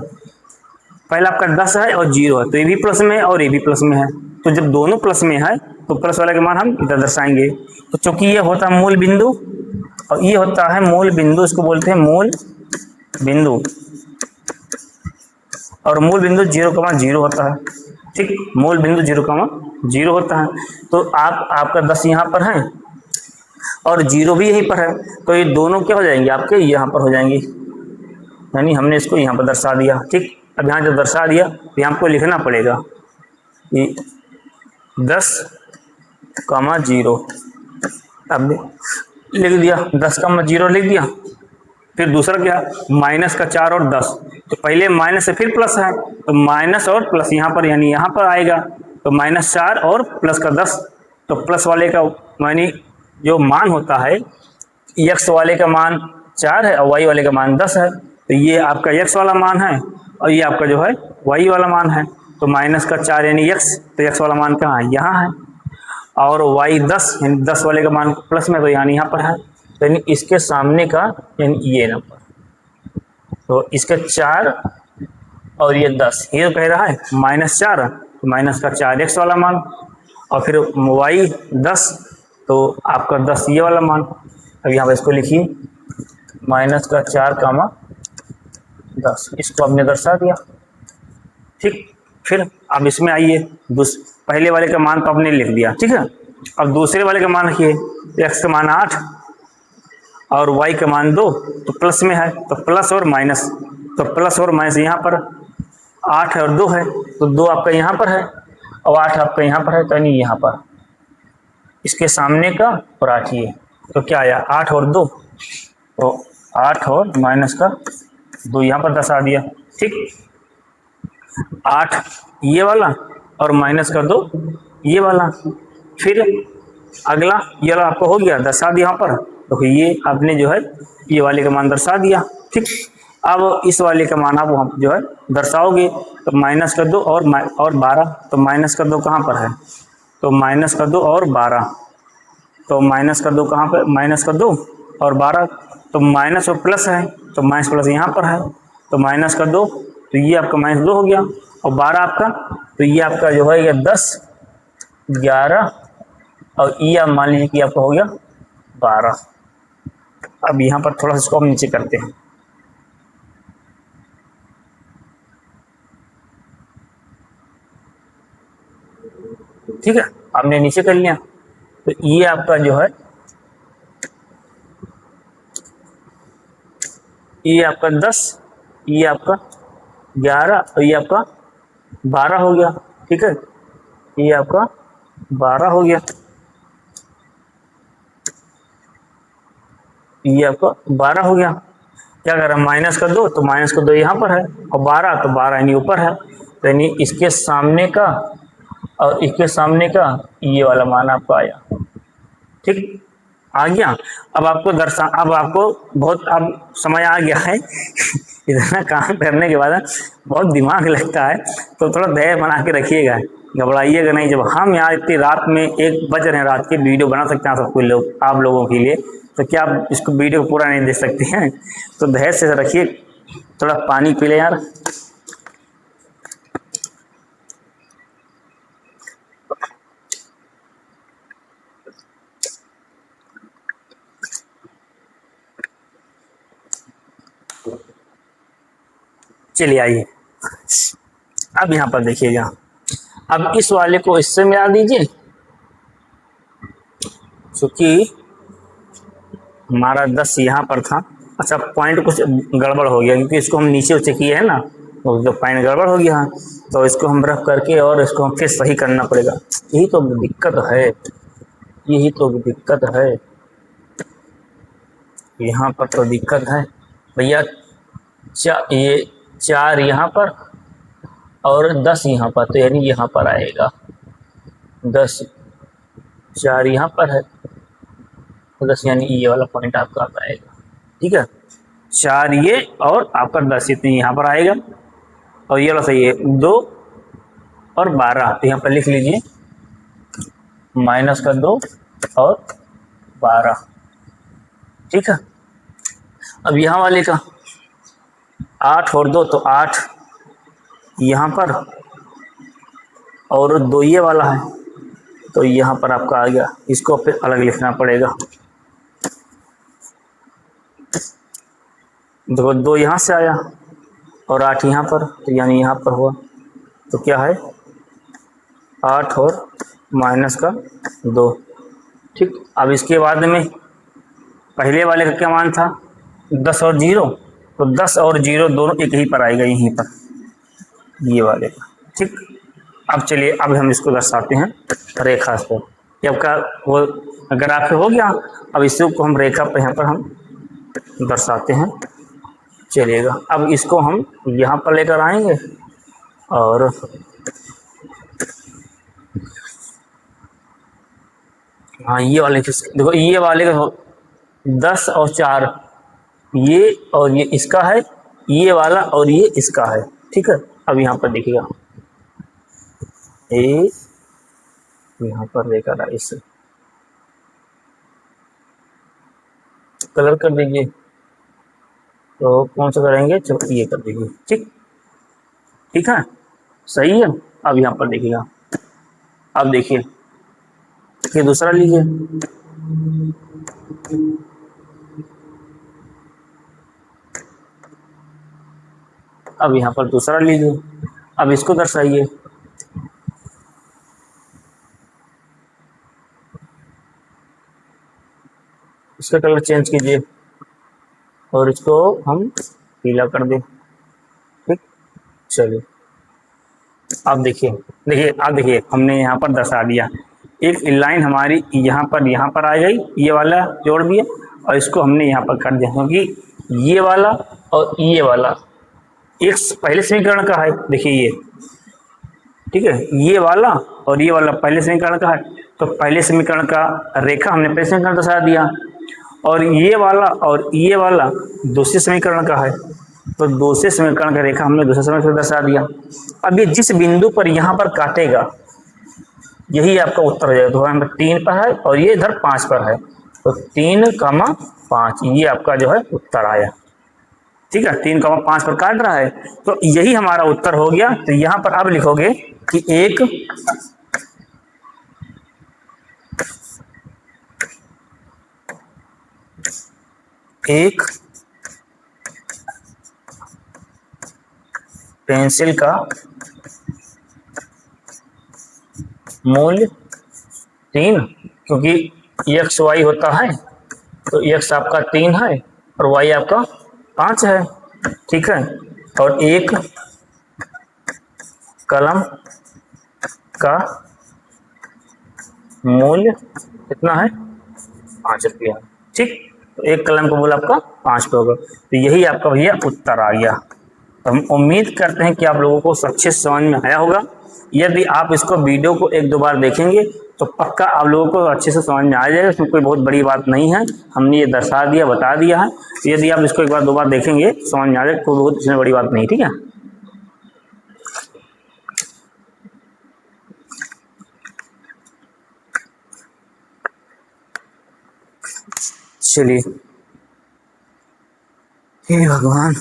S1: पहला आपका 10 है और 0 है, तो ये भी प्लस में है और ये भी प्लस में है, तो जब दोनों प्लस में है तो प्लस वाले का मान हम इधर दर्शाएंगे। तो चूंकि ये होता है मूल बिंदु और ये होता है मूल बिंदु, इसको बोलते हैं मूल बिंदु, और मूल बिंदु 0,0 होता है, ठीक, मूल बिंदु 0,0 होता है। तो आपका 10 यहाँ पर है और 0 भी यहीं पर है, तो ये दोनों क्या हो जाएंगे आपके यहाँ पर हो जाएंगे, यानी हमने इसको यहाँ पर दर्शा दिया, ठीक। अब यहाँ जब दर्शा दिया तो यहाँ आपको लिखना पड़ेगा कि 10,0, अब लिख दिया 10,0 लिख दिया। फिर दूसरा क्या, माइनस का 4 और 10, तो पहले माइनस है फिर प्लस है, तो माइनस और प्लस यहाँ पर यानी यहाँ पर आएगा, तो -4 और प्लस का 10, तो प्लस वाले का यानी जो मान होता है x वाले का मान 4 है और y वाले का मान 10 है, तो ये आपका x वाला मान है और ये आपका जो है y वाला मान है। तो माइनस का 4 यानी x, तो x वाला मान कहाँ है, यहाँ है, और y 10 यानी 10 वाले का मान प्लस में, तो यानी यहाँ पर है, तो यानी इसके सामने का यानी ये नंबर, तो इसका 4 और ये 10, ये तो कह रहा है -4, तो माइनस का 4 x वाला मान, और फिर y 10, तो आपका 10 ये वाला मान। अब यहाँ पर इसको लिखिए माइनस का 4,10, इसको हमने दर्शा दिया, ठीक। फिर अब इसमें आइए, पहले वाले का मान तो आपने लिख दिया, ठीक है। अब दूसरे वाले का मान रखिए, x का मान 8 और y का मान 2, तो प्लस में है, तो प्लस और माइनस, तो प्लस और माइनस यहाँ पर 8 है और 2 है, तो 2 आपका यहाँ पर है और 8 आपका यहाँ पर है, तो यानी यहाँ पर इसके सामने का और 8 ये, तो क्या आया 8 और 2, तो 8 और माइनस का 2 यहाँ पर दर्शा दिया, ठीक। 8 ये वाला और माइनस का 2 ये वाला, फिर अगला ये वाला आपको हो गया दर्शा दिया यहाँ पर, तो ये आपने जो है ये वाले का मान दर्शा दिया, ठीक। अब इस वाले का मान आप वहाँ जो है दर्शाओगे, तो माइनस का 2 और 12, तो माइनस का 2 कहाँ पर है, तो माइनस का 2 और 12, तो माइनस का 2 कहाँ पर, माइनस का 2 और 12, तो माइनस और प्लस है तो माइनस प्लस यहाँ पर है, तो माइनस का 2, तो ये आपका -2 हो गया, और 12 आपका, तो ये आपका जो है ये 10, 11, और ये आप मान लीजिए कि आपका हो गया 12। अब यहाँ पर थोड़ा सा इसको हम नीचे करते हैं। ठीक है, आपने नीचे कर लिया, तो ये आपका जो है, ये आपका 10, ये आपका 11 और ये आपका 12 हो गया। ठीक है, ये आपका 12 हो गया, ये आपका 12 हो गया। क्या कर रहा है, माइनस का 2, तो माइनस का 2 यहाँ पर है, और 12 तो 12 यानी ऊपर है, तो यानी इसके सामने का और इसके सामने का ये वाला मान आपको आया। ठीक, आ गया। अब आपको अब आपको बहुत अब समय आ गया है इतना काम करने के बाद बहुत दिमाग लगता है, तो थोड़ा धैर्य बना के रखिएगा, घबराइएगा नहीं। जब हम यहाँ इतनी रात में 1 बज रहे हैं रात के, वीडियो बना सकते हैं सबको लोग, आप लोगों के लिए, तो क्या आप इसको वीडियो पूरा नहीं देख सकते हैं? तो धैर्य से रखिए। थोड़ा पानी पी ले यार। चलिए आइए, अब यहाँ पर देखिएगा, अब इस वाले को इससे मिला दीजिए, क्योंकि हमारा 10 यहाँ पर था। अच्छा, पॉइंट कुछ गड़बड़ हो गया, क्योंकि इसको हम नीचे उच्चे किए हैं ना, तो जो पॉइंट गड़बड़ हो गया, तो इसको हम रख करके और इसको हम फिर सही करना पड़ेगा। यही तो दिक्कत है, यही तो दिक्कत है, यहाँ पर तो दिक्कत है भैया। ये 4 यहाँ पर और 10 यहाँ पर, तो यानी यहाँ पर आएगा 10, 4 यहाँ पर है, 10 यानी ये वाला पॉइंट आपका आएगा। ठीक है, 4 ये और आपका 10 इतनी यहाँ पर आएगा, और ये वाला सही है 2 और 12, तो यहाँ पर लिख लीजिए -2 और 12। ठीक है, अब यहाँ वाले का 8 और 2, तो 8 यहाँ पर और 2 ये वाला है, तो यहाँ पर आपका आ गया। इसको फिर अलग लिखना पड़ेगा। देखो 2 यहाँ से आया और 8 यहाँ पर, तो यानी यहाँ पर हुआ, तो क्या है 8 और -2। ठीक, अब इसके बाद में पहले वाले का क्या मान था, 10 और 0, तो 10 और 0 दोनों एक ही पर आएगा, यहीं पर ये वाले का। ठीक, अब चलिए, अब हम इसको दर्शाते हैं रेखा से। जब का वो अगर आपके हो गया, अब इसी को हम रेखा पे यहाँ पर हम दर्शाते हैं। चलिएगा, अब इसको हम यहाँ पर लेकर आएंगे, और हाँ ये वाले देखो, ये वाले का 10 और 4, ये और ये इसका है, ये वाला और ये इसका है। ठीक है, अब यहाँ पर देखिएगा, यहाँ पर लेकर इसे कलर कर दीजिए, तो कौन सा करेंगे, चलो ये कर दीजिए। ठीक, ठीक है, सही है। अब यहाँ पर देखिएगा, अब देखिए ये दूसरा लीजिए, अब यहाँ पर दूसरा लीजिए, अब इसको दर्शाइए। इसका कलर चेंज कीजिए और इसको हम पीला कर दें। ठीक, चलिए अब देखिए, अब देखिए हमने यहाँ पर दर्शा दिया। एक लाइन हमारी यहाँ पर आ गई, ये वाला जोड़ दिया, और इसको हमने यहाँ पर कर दिया, क्योंकि ये वाला और ये वाला एक पहले समीकरण का है। देखिए ये, ठीक है, ये वाला और ये वाला पहले समीकरण का है, तो पहले समीकरण का रेखा हमने पहले समीकरण दर्शा दिया, और ये वाला दूसरे समीकरण का है, तो दूसरे समीकरण का रेखा हमने दूसरे समीकरण दर्शा दिया। अब ये जिस बिंदु पर यहाँ पर काटेगा, यही आपका उत्तर हो जाएगा। तो नंबर 3 पर है और ये इधर 5 पर है, तो 3,5 ये आपका जो है उत्तर आया। ठीक है, 3,5 पर काट रहा है, तो यही हमारा उत्तर हो गया। तो यहां पर अब लिखोगे कि एक पेंसिल का मूल्य 3, क्योंकि एक्स वाई होता है, तो एक्स आपका 3 है और वाई आपका 5 है। ठीक है, और एक कलम का मूल्य कितना है, 5 रुपया। ठीक, तो एक कलम का मूल्य आपका 5 पे होगा। तो यही आपका भैया उत्तर आ गया। तो हम उम्मीद करते हैं कि आप लोगों को अच्छे से समझ में आया होगा। यदि आप इसको वीडियो को 1-2 बार देखेंगे तो पक्का आप लोगों को अच्छे से समझ में आ जाएगा। इसमें कोई बहुत बड़ी बात नहीं है, हमने ये दर्शा दिया, बता दिया है। तो यदि आप इसको 1-2 बार देखेंगे समझ में आ जाएगा, कोई बहुत इसमें बड़ी बात नहीं। ठीक है, चलिए। हे भगवान,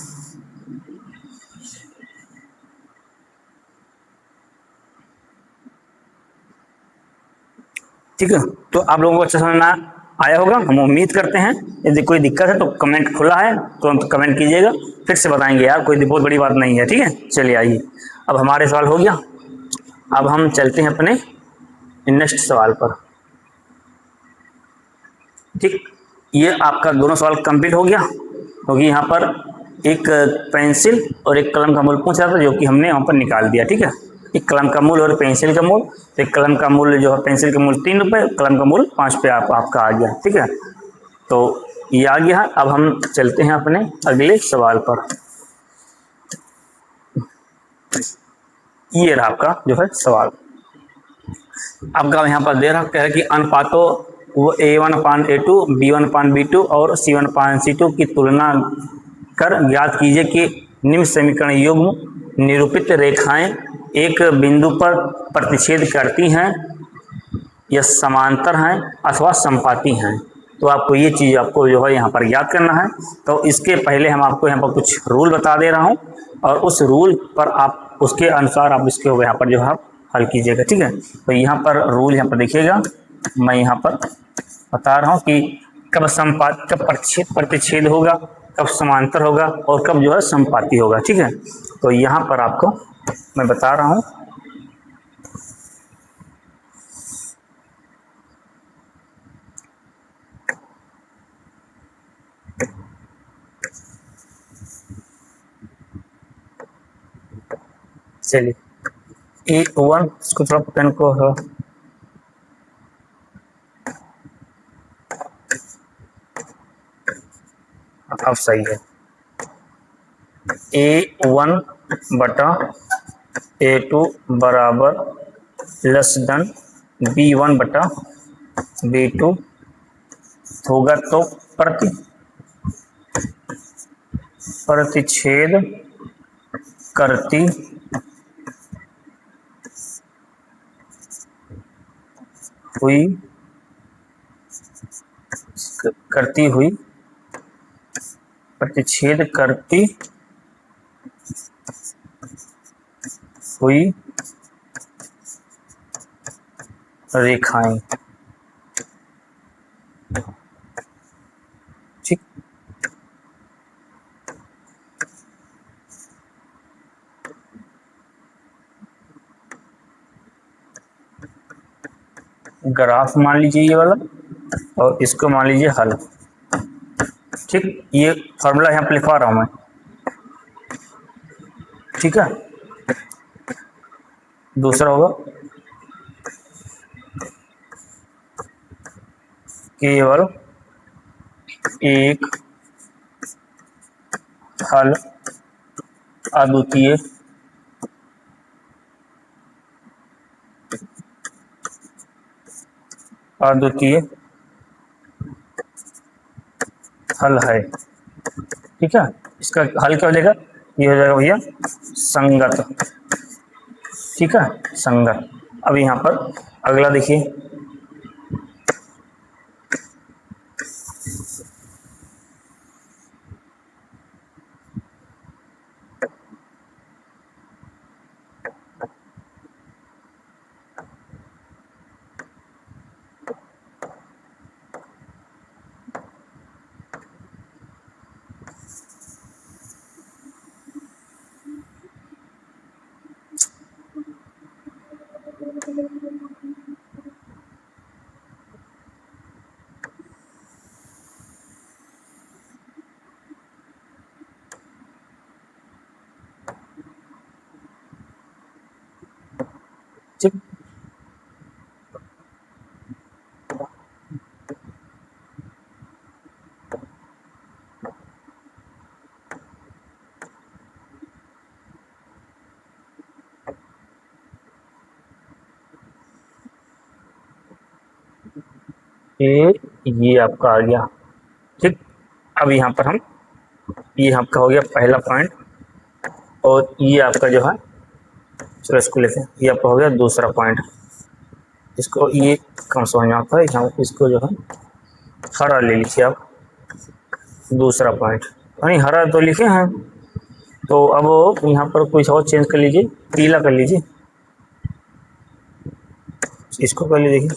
S1: ठीक है, तो आप लोगों को अच्छा समझ में आया होगा, हम उम्मीद करते हैं। यदि कोई दिक्कत है तो कमेंट खुला है, तो कमेंट कीजिएगा, फिर से बताएंगे यार, कोई बहुत बड़ी बात नहीं है। ठीक है, चलिए आइए, अब हमारे सवाल हो गया। अब हम चलते हैं अपने नेक्स्ट सवाल पर। ठीक, ये आपका दोनों सवाल कंप्लीट हो गया, क्योंकि यहाँ पर एक पेंसिल और एक कलम का मूल्य पूछा था, जो कि हमने यहाँ पर निकाल दिया। ठीक है, एक कलम का मूल्य और पेंसिल का मूल्य। तो एक कलम का मूल्य जो है, पेंसिल का मूल्य 3 रुपये, कलम का मूल्य 5 रुपये आपका आ गया। ठीक है, तो ये आ गया। अब हम चलते हैं अपने अगले सवाल पर। ये रहा आपका जो है सवाल। आपका यहाँ पर दे रखा है कि अनुपातों वो A1/A2, B1/B2 और C1/C2 की तुलना कर ज्ञात कीजिए कि निम्न समीकरण युग्म निरूपित रेखाएं एक बिंदु पर प्रतिच्छेद करती हैं या समांतर हैं अथवा समपाती हैं। तो आपको ये चीज़ आपको जो है यहाँ पर याद करना है। तो इसके पहले हम आपको यहाँ पर कुछ रूल बता दे रहा हूँ, और उस रूल पर आप उसके अनुसार आप इसके यहाँ पर जो है हल कीजिएगा। ठीक है, तो यहाँ पर रूल यहाँ पर देखिएगा, मैं यहाँ पर बता रहा हूँ कि कब प्रतिच्छेद होगा, कब समांतर होगा और कब जो है समपाती होगा। ठीक है, तो यहाँ पर आपको मैं बता रहा हूँ। चलिए, A1, इसको थोड़ा पेन को अब सही है। A1/A2 बराबर < B1/B2 होगा, तो प्रतिच्छेद करती हुई प्रतिच्छेद करती हुई रेखाएं। ठीक, ग्राफ मान लीजिए ये वाला, और इसको मान लीजिए हल। ठीक, ये फॉर्मूला यहाँ पर लिखवा रहा हूं मैं। ठीक है, दूसरा होगा केवल एक हल अद्वितीय हल है। ठीक है, इसका हल क्या हो जाएगा, ये हो जाएगा भैया संगत। ठीक है, संगत। अब यहाँ पर अगला देखिए, ठीक, ये आपका आ गया। ठीक, अब यहाँ पर हम, ये आपका हो गया पहला पॉइंट, और ये आपका जो है, चलो इसको लेते हैं, ये आपका हो गया दूसरा पॉइंट। इसको ये कम समझ में आता है, यहाँ इसको जो है हरा ले लीजिए आप, दूसरा पॉइंट। नहीं हरा तो लिखे हैं, तो अब यहाँ पर कुछ और चेंज कर लीजिए, पीला कर लीजिए, इसको कर लीजिए।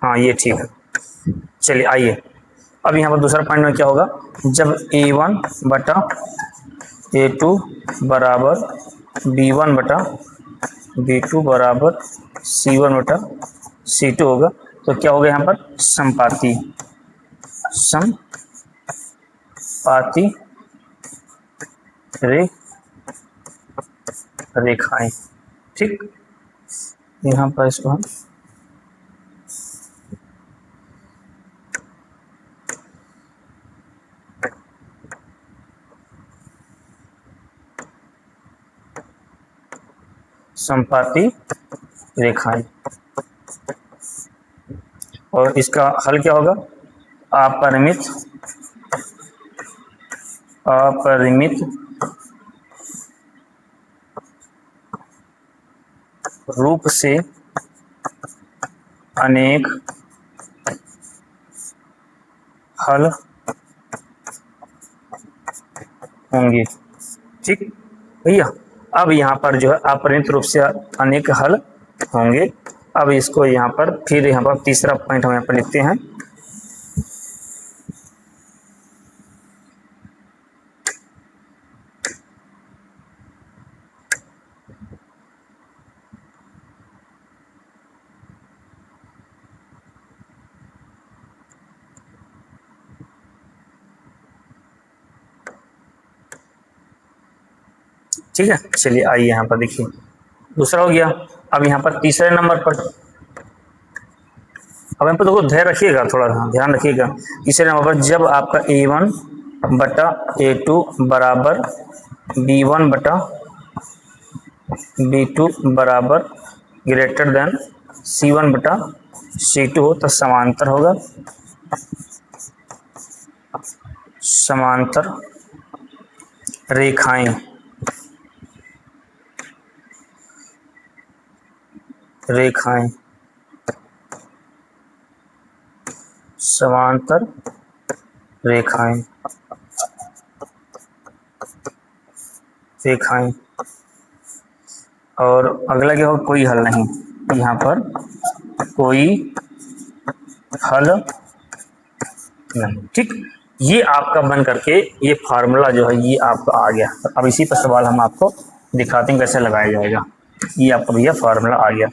S1: हाँ ये ठीक है। चलिए आइए, अब यहाँ पर दूसरा पॉइंट में क्या होगा, जब A1 बटा A2 बराबर B1 बटा B2 बराबर C1 बटा C2 होगा, तो क्या होगा यहाँ पर समपाती रेखाएं। ठीक, यहाँ पर इसको हम समपाती रेखाएं, और इसका हल क्या होगा, अपरिमित रूप से अनेक हल होंगे। ठीक भैया, अब यहाँ पर जो है अपरिमित रूप से अनेक हल होंगे। अब इसको यहाँ पर फिर यहाँ पर तीसरा पॉइंट हम यहाँ पर लिखते हैं, ठीक है। चलिए आइए यहाँ पर देखिए, दूसरा हो गया। अब यहाँ पर तीसरे नंबर पर, अब यहाँ पर देखो धैर्य रखिएगा, थोड़ा ध्यान रखिएगा। तीसरे नंबर पर जब आपका A1 बटा A2 बराबर B1 बटा B2 बराबर ग्रेटर देन C1 बटा C2 हो, तो समांतर होगा। समांतर रेखाएं, समांतर रेखाएं और अगला क्या होगा, कोई हल नहीं, यहाँ पर कोई हल नहीं। ठीक, ये आपका बन करके ये फार्मूला जो है ये आपका आ गया। अब इसी पर सवाल हम आपको दिखाते हैं कैसे लगाया जाएगा। ये आपका भैया फार्मूला आ गया।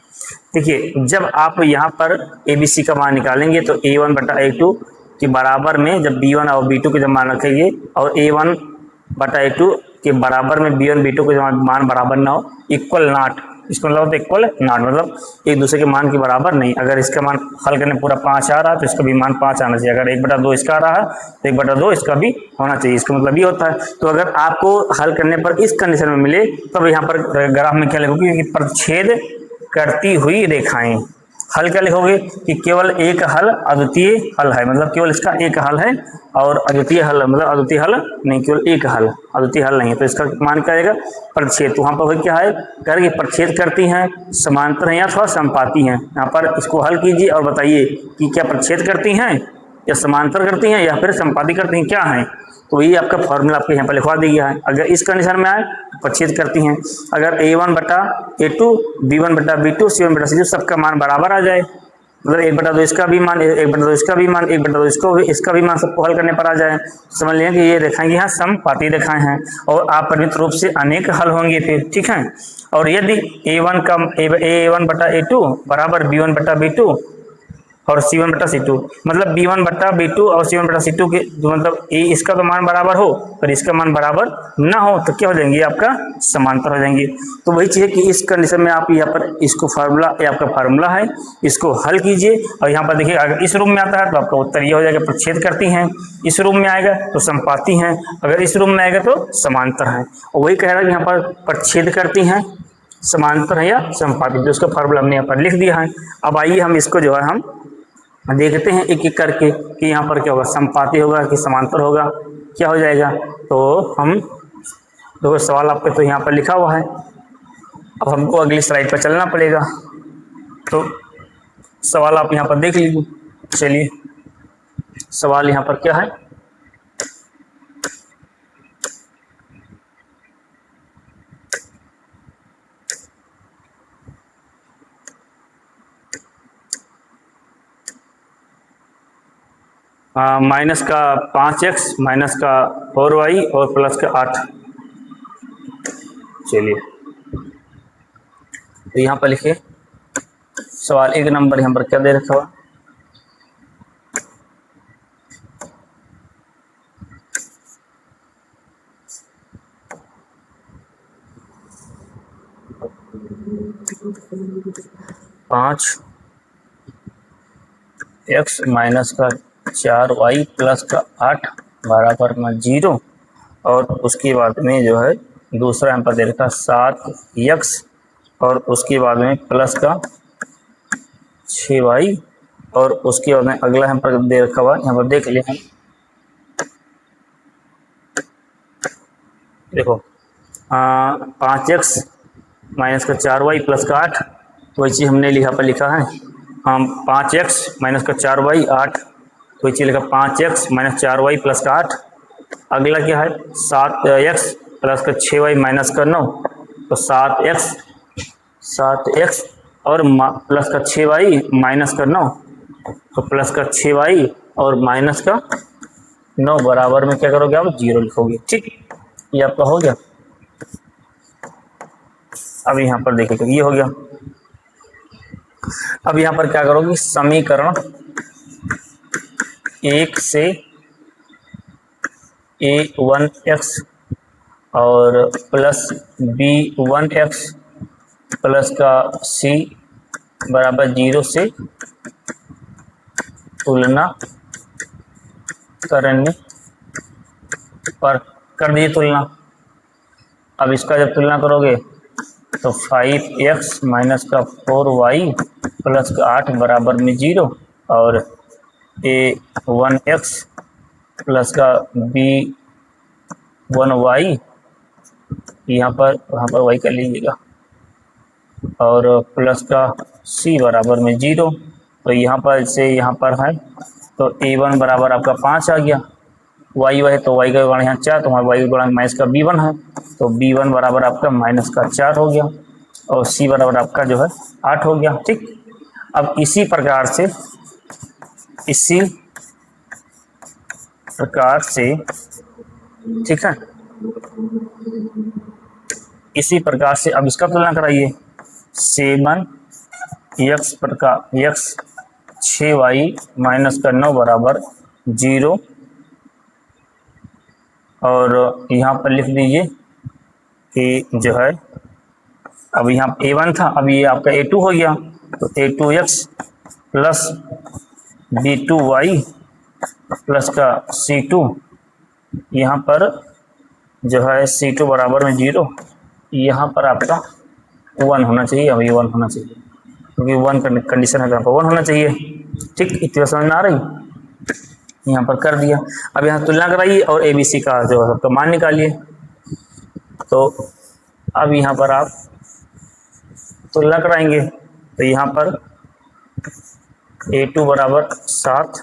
S1: देखिए, जब आप यहाँ पर ABC का मान निकालेंगे तो A1 बटा A2 के बराबर में जब B1 और B2 के जब मान रखेंगे, और A1 बटा A2 के बराबर में B1 B2 के मान बराबर ना हो, इक्वल नॉट, इसको मतलब इक्वल नॉट मतलब एक दूसरे के मान के बराबर नहीं। अगर इसका मान हल करने पूरा 5 आ रहा है तो इसका भी मान 5 आना चाहिए। अगर 1/2 इसका आ रहा है तो 1/2 इसका भी होना चाहिए। इसका मतलब ये होता है। तो अगर आपको हल करने पर इस कंडीशन में मिले, तब यहाँ पर ग्राफ में क्या लिखोगे कि प्रतिच्छेद करती हुई रेखाएं। हल क्या लिखोगे कि केवल एक हल अद्वितीय हल है, मतलब केवल इसका एक हल है, और अद्वितीय हल मतलब अद्वितीय हल नहीं, केवल एक हल, अद्वितीय हल नहीं है। तो इसका मान क्या आएगा, प्रतिच्छेद। तो वहाँ पर क्या है, कह रहे प्रतिच्छेद करती हैं, समांतर हैं या थोड़ा समपाती हैं। यहाँ पर इसको हल कीजिए और बताइए कि क्या प्रतिच्छेद करती हैं या समांतर करती हैं या फिर समपाती करती हैं, क्या हैं। तो ये आपका फॉर्मूला आपके यहाँ पर लिखवा दिया है। अगर इस कंडीशन में आए तो प्रतिच्छेद करती हैं। अगर A1 बटा A2 B1 बटा B2 C1 बटा C2 सबका मान बराबर आ जाए मतलब 1/2 इसका भी मान, 1/2 इसका भी मान, 1/2 इसका भी मान, सबको हल करने पर आ जाए, समझ लें कि ये रेखाएं यहाँ समपाती रेखाएं हैं और अपरिमित रूप से अनेक हल होंगे फिर, ठीक है। और यदि a1 बटा a2 बराबर b1 बटा b2 और c1 बटा c2, मतलब b1 बटा b2 और c1 बटा c2 के मतलब इसका तो मान बराबर हो पर इसका मान बराबर ना हो तो क्या हो जाएंगे, आपका समांतर हो जाएंगे। तो वही चीज है कि इस कंडीशन में आप यहाँ पर इसको फार्मूला, ये आपका फार्मूला है, इसको हल कीजिए और यहाँ पर देखिए अगर इस रूप में आता है तो आपका उत्तर ये हो जाएगा प्रच्छेद करती हैं, इस रूप में आएगा तो संपाती हैं, अगर इस रूप में आएगा तो समांतर है। और वही कह रहा है कि यहाँ पर प्रच्छेद करती हैं, समांतर है या संपाती, तो उसका फार्मूला हमने यहाँ पर लिख दिया है। अब आइए हम इसको जो है हम देखते हैं एक एक करके कि यहाँ पर क्या होगा, संपाती होगा कि समांतर होगा, क्या हो जाएगा। तो हम देखो सवाल आपके तो यहाँ पर लिखा हुआ है, अब हमको अगली स्लाइड पर चलना पड़ेगा। तो सवाल आप यहाँ पर देख लीजिए। चलिए सवाल यहाँ पर क्या है, माइनस का 5x माइनस का 4y और प्लस का 8। चलिए तो यहाँ पर लिखिए सवाल 1 नंबर यहाँ पर क्या दे रखा हुआ, पाँच एक्स माइनस का 4y प्लस का 8 बराबर में 0 और उसके बाद में जो है दूसरा यहाँ पर दे रखा 7x और उसके बाद में प्लस का 6y और उसके बाद में अगला यहाँ पर दे रखा हुआ, यहाँ पर देख लिया हम, देखो 5x माइनस का 4y प्लस का 8, वही चीज़ हमने यहाँ पर लिखा है, हम 5x माइनस का 4y 8, वही चीज़ लिखा 5x माइनस 4y प्लस का 8। अगला क्या है 7x प्लस का 6y माइनस का 9, तो 7x और प्लस का 6y माइनस का 9, तो प्लस का 6y और माइनस का 9 बराबर में क्या करोगे आप 0 लिखोगे, ठीक, ये आपका हो गया। अब यहाँ पर देखिए तो ये हो गया। अब यहाँ पर क्या करोगे, समीकरण 1 से a1x और प्लस b1x प्लस का c बराबर 0 से तुलना करने पर कर दीजिए तुलना। अब इसका जब तुलना करोगे तो 5x माइनस का 4y प्लस का 8 बराबर में 0 और a1x प्लस का b1y यहाँ पर y कर लीजिएगा और प्लस का c बराबर में 0, तो यहाँ पर से यहाँ पर है तो a1 बराबर आपका 5 आ गया, y है तो y का गुणा यहाँ 4, तो हमारा y गुणा माइनस का b1 है, तो b1 बराबर आपका माइनस का 4 हो गया और c बराबर आपका जो है 8 हो गया, ठीक। अब इसी प्रकार से ठीक है, इसी प्रकार से अब इसका तुलना कराइए 7x प्रकार x 6y माइनस का 9 बराबर 0 और यहाँ पर लिख दीजिए कि जो है अब यहाँ a1 था, अब ये आपका a2 हो गया, तो a2x प्लस b2y प्लस का c2, यहाँ पर जो है c2 बराबर में 0, यहाँ पर आपका 1 होना चाहिए, अभी 1 होना चाहिए क्योंकि 1 कंडीशन है, यहाँ पर 1 होना चाहिए, ठीक। इतनी समझ में आ रही, यहाँ पर कर दिया। अब यहाँ तुलना कराइए और ABC का जो है सबका मान निकालिए। तो अब यहाँ पर आप तुलना कराएंगे तो यहाँ पर A2 बराबर 7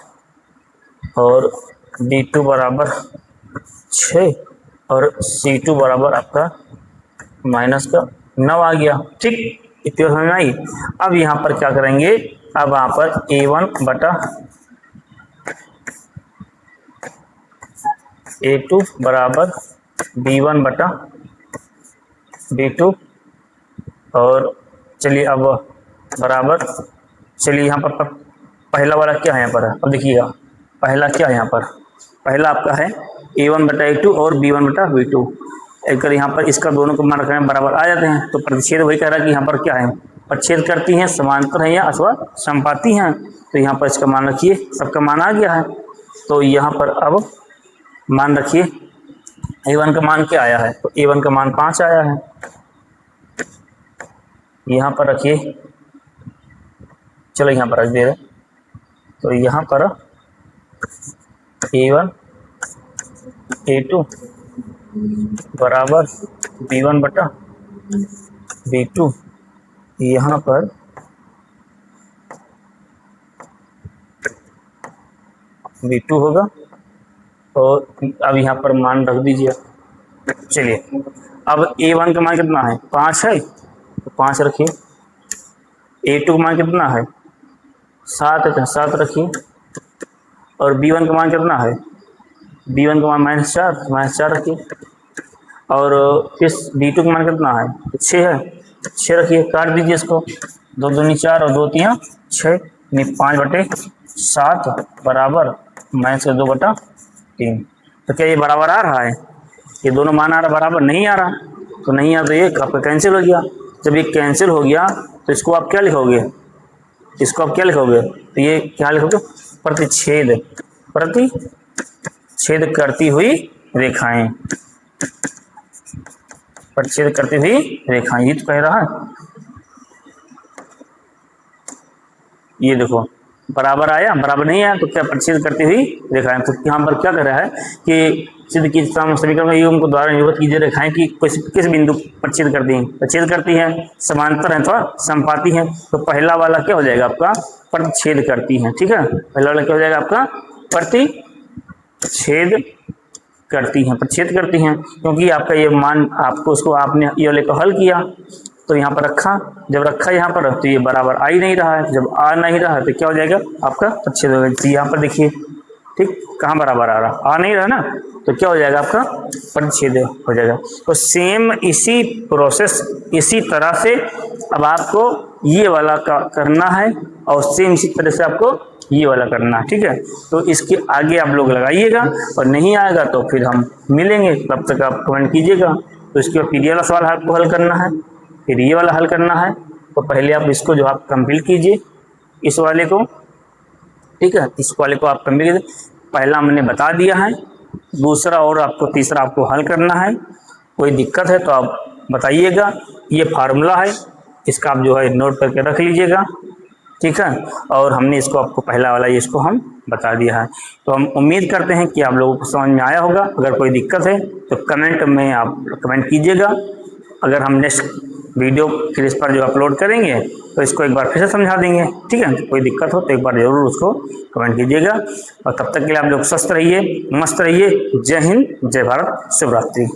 S1: और B2 बराबर 6 और C2 बराबर आपका माइनस का 9 आ गया, ठीक। इतनी समझ में आई। अब यहाँ पर क्या करेंगे अब यहाँ पर A1 बटा A2 बराबर B1 बटा B2, और चलिए अब बराबर, चलिए यहाँ पर पहला वाला क्या है यहाँ पर, अब देखिएगा पहला क्या है यहाँ पर, पहला आपका है A1 बटा A2 और B1 बटा B2। अगर यहाँ पर इसका दोनों को मान रखने में बराबर आ जाते हैं तो प्रतिच्छेद वही कह रहा है कि यहाँ पर क्या है, प्रतिच्छेद करती हैं, समांतर है या अथवा समपाती हैं। तो यहाँ पर इसका मान रखिए, सबका मान आ गया है। तो यहाँ पर अब मान रखिए A1 का मान क्या आया है, तो A1 का मान 5 आया है। यहाँ पर रखिए, चलो यहाँ पर रख दे रहे, तो यहाँ पर A1 A2 बराबर B1 बटा B2, यहाँ पर B2 होगा, और अब यहाँ पर मान रख दीजिए। चलिए अब A1 का मान कितना है, 5 है, तो 5 रखिए। A2 का मान कितना है, 7 है, 7 रखिए। और B1 का मान कितना है, B1 का मान -4 रखिए। और इस B2 का मान कितना है, 6 है, 6 रखिए। काट दीजिए इसको, 2 दूनी 4 और 2 3 6, 5 बटे 7 बराबर -2 बटा 3। तो क्या ये बराबर आ रहा है, ये दोनों मान आ रहा, बराबर नहीं आ रहा, तो नहीं आ, तो ये आपका कैंसिल हो गया। जब ये कैंसिल हो गया तो इसको आप क्या लिखोगे, इसको आप क्या लिखोगे, तो ये क्या लिखोगे, प्रतिच्छेद, प्रतिच्छेद करती हुई रेखाएं, प्रतिच्छेद करती हुई रेखाएं, ये तो कह रहा है। ये देखो बराबर आया, बराबर नहीं आया तो क्या, प्रतिच्छेद करती हुई रेखाएं। तो यहाँ पर क्या कर रहा है कि सिद्ध की समीकरण में युग्म को द्वारा निरूपित कीजिए रेखाएं कि किस बिंदु प्रतिच्छेद करती हैं, प्रतिच्छेद करती हैं, समांतर हैं, थोड़ा समपाती हैं। तो पहला वाला क्या हो जाएगा आपका, प्रतिच्छेद करती हैं, ठीक है। पहला वाला क्या हो जाएगा आपका, प्रतिच्छेद करती हैं, प्रतिच्छेद करती हैं, क्योंकि आपका ये मान, आपको उसको आपने ये वाले को हल किया तो यहाँ पर रखा, जब रखा यहाँ पर तो ये बराबर आ ही नहीं रहा है, जब आ नहीं रहा है तो क्या हो जाएगा आपका प्रतिच्छेद होगा। यहाँ पर देखिए, ठीक, कहाँ बराबर आ रहा, आ नहीं रहा ना, तो क्या हो जाएगा आपका प्रतिच्छेद हो जाएगा। तो सेम इसी प्रोसेस, इसी तरह से अब आपको ये वाला करना है, और सेम इसी तरह से आपको ये वाला करना है, ठीक है। तो इसके आगे आप लोग लगाइएगा, और नहीं आएगा तो फिर हम मिलेंगे, तब तक आप कमेंट कीजिएगा। तो इसके बाद फिर ये वाला सवाल आपको हल करना है, फिर ये वाला हल करना है। तो पहले आप इसको जो आप कंप्लीट कीजिए, इस वाले को, ठीक है, इस वाले को आप कंप्लीट कीजिए। पहला हमने बता दिया है, दूसरा और आपको तीसरा आपको हल करना है। कोई दिक्कत है तो आप बताइएगा। ये फार्मूला है, इसका आप जो है नोट करके रख लीजिएगा, ठीक है। और हमने इसको आपको पहला वाला इसको हम बता दिया है। तो हम उम्मीद करते हैं कि आप लोगों को समझ में आया होगा। अगर कोई दिक्कत है तो कमेंट में आप कमेंट कीजिएगा। अगर हम नेक्स्ट वीडियो फिर इस पर जो अपलोड करेंगे तो इसको एक बार फिर से समझा देंगे, ठीक है। कोई दिक्कत हो तो एक बार ज़रूर उसको कमेंट कीजिएगा। और तब तक के लिए आप लोग स्वस्थ रहिए, मस्त रहिए। जय हिंद, जय भारत, शुभ रात्रि।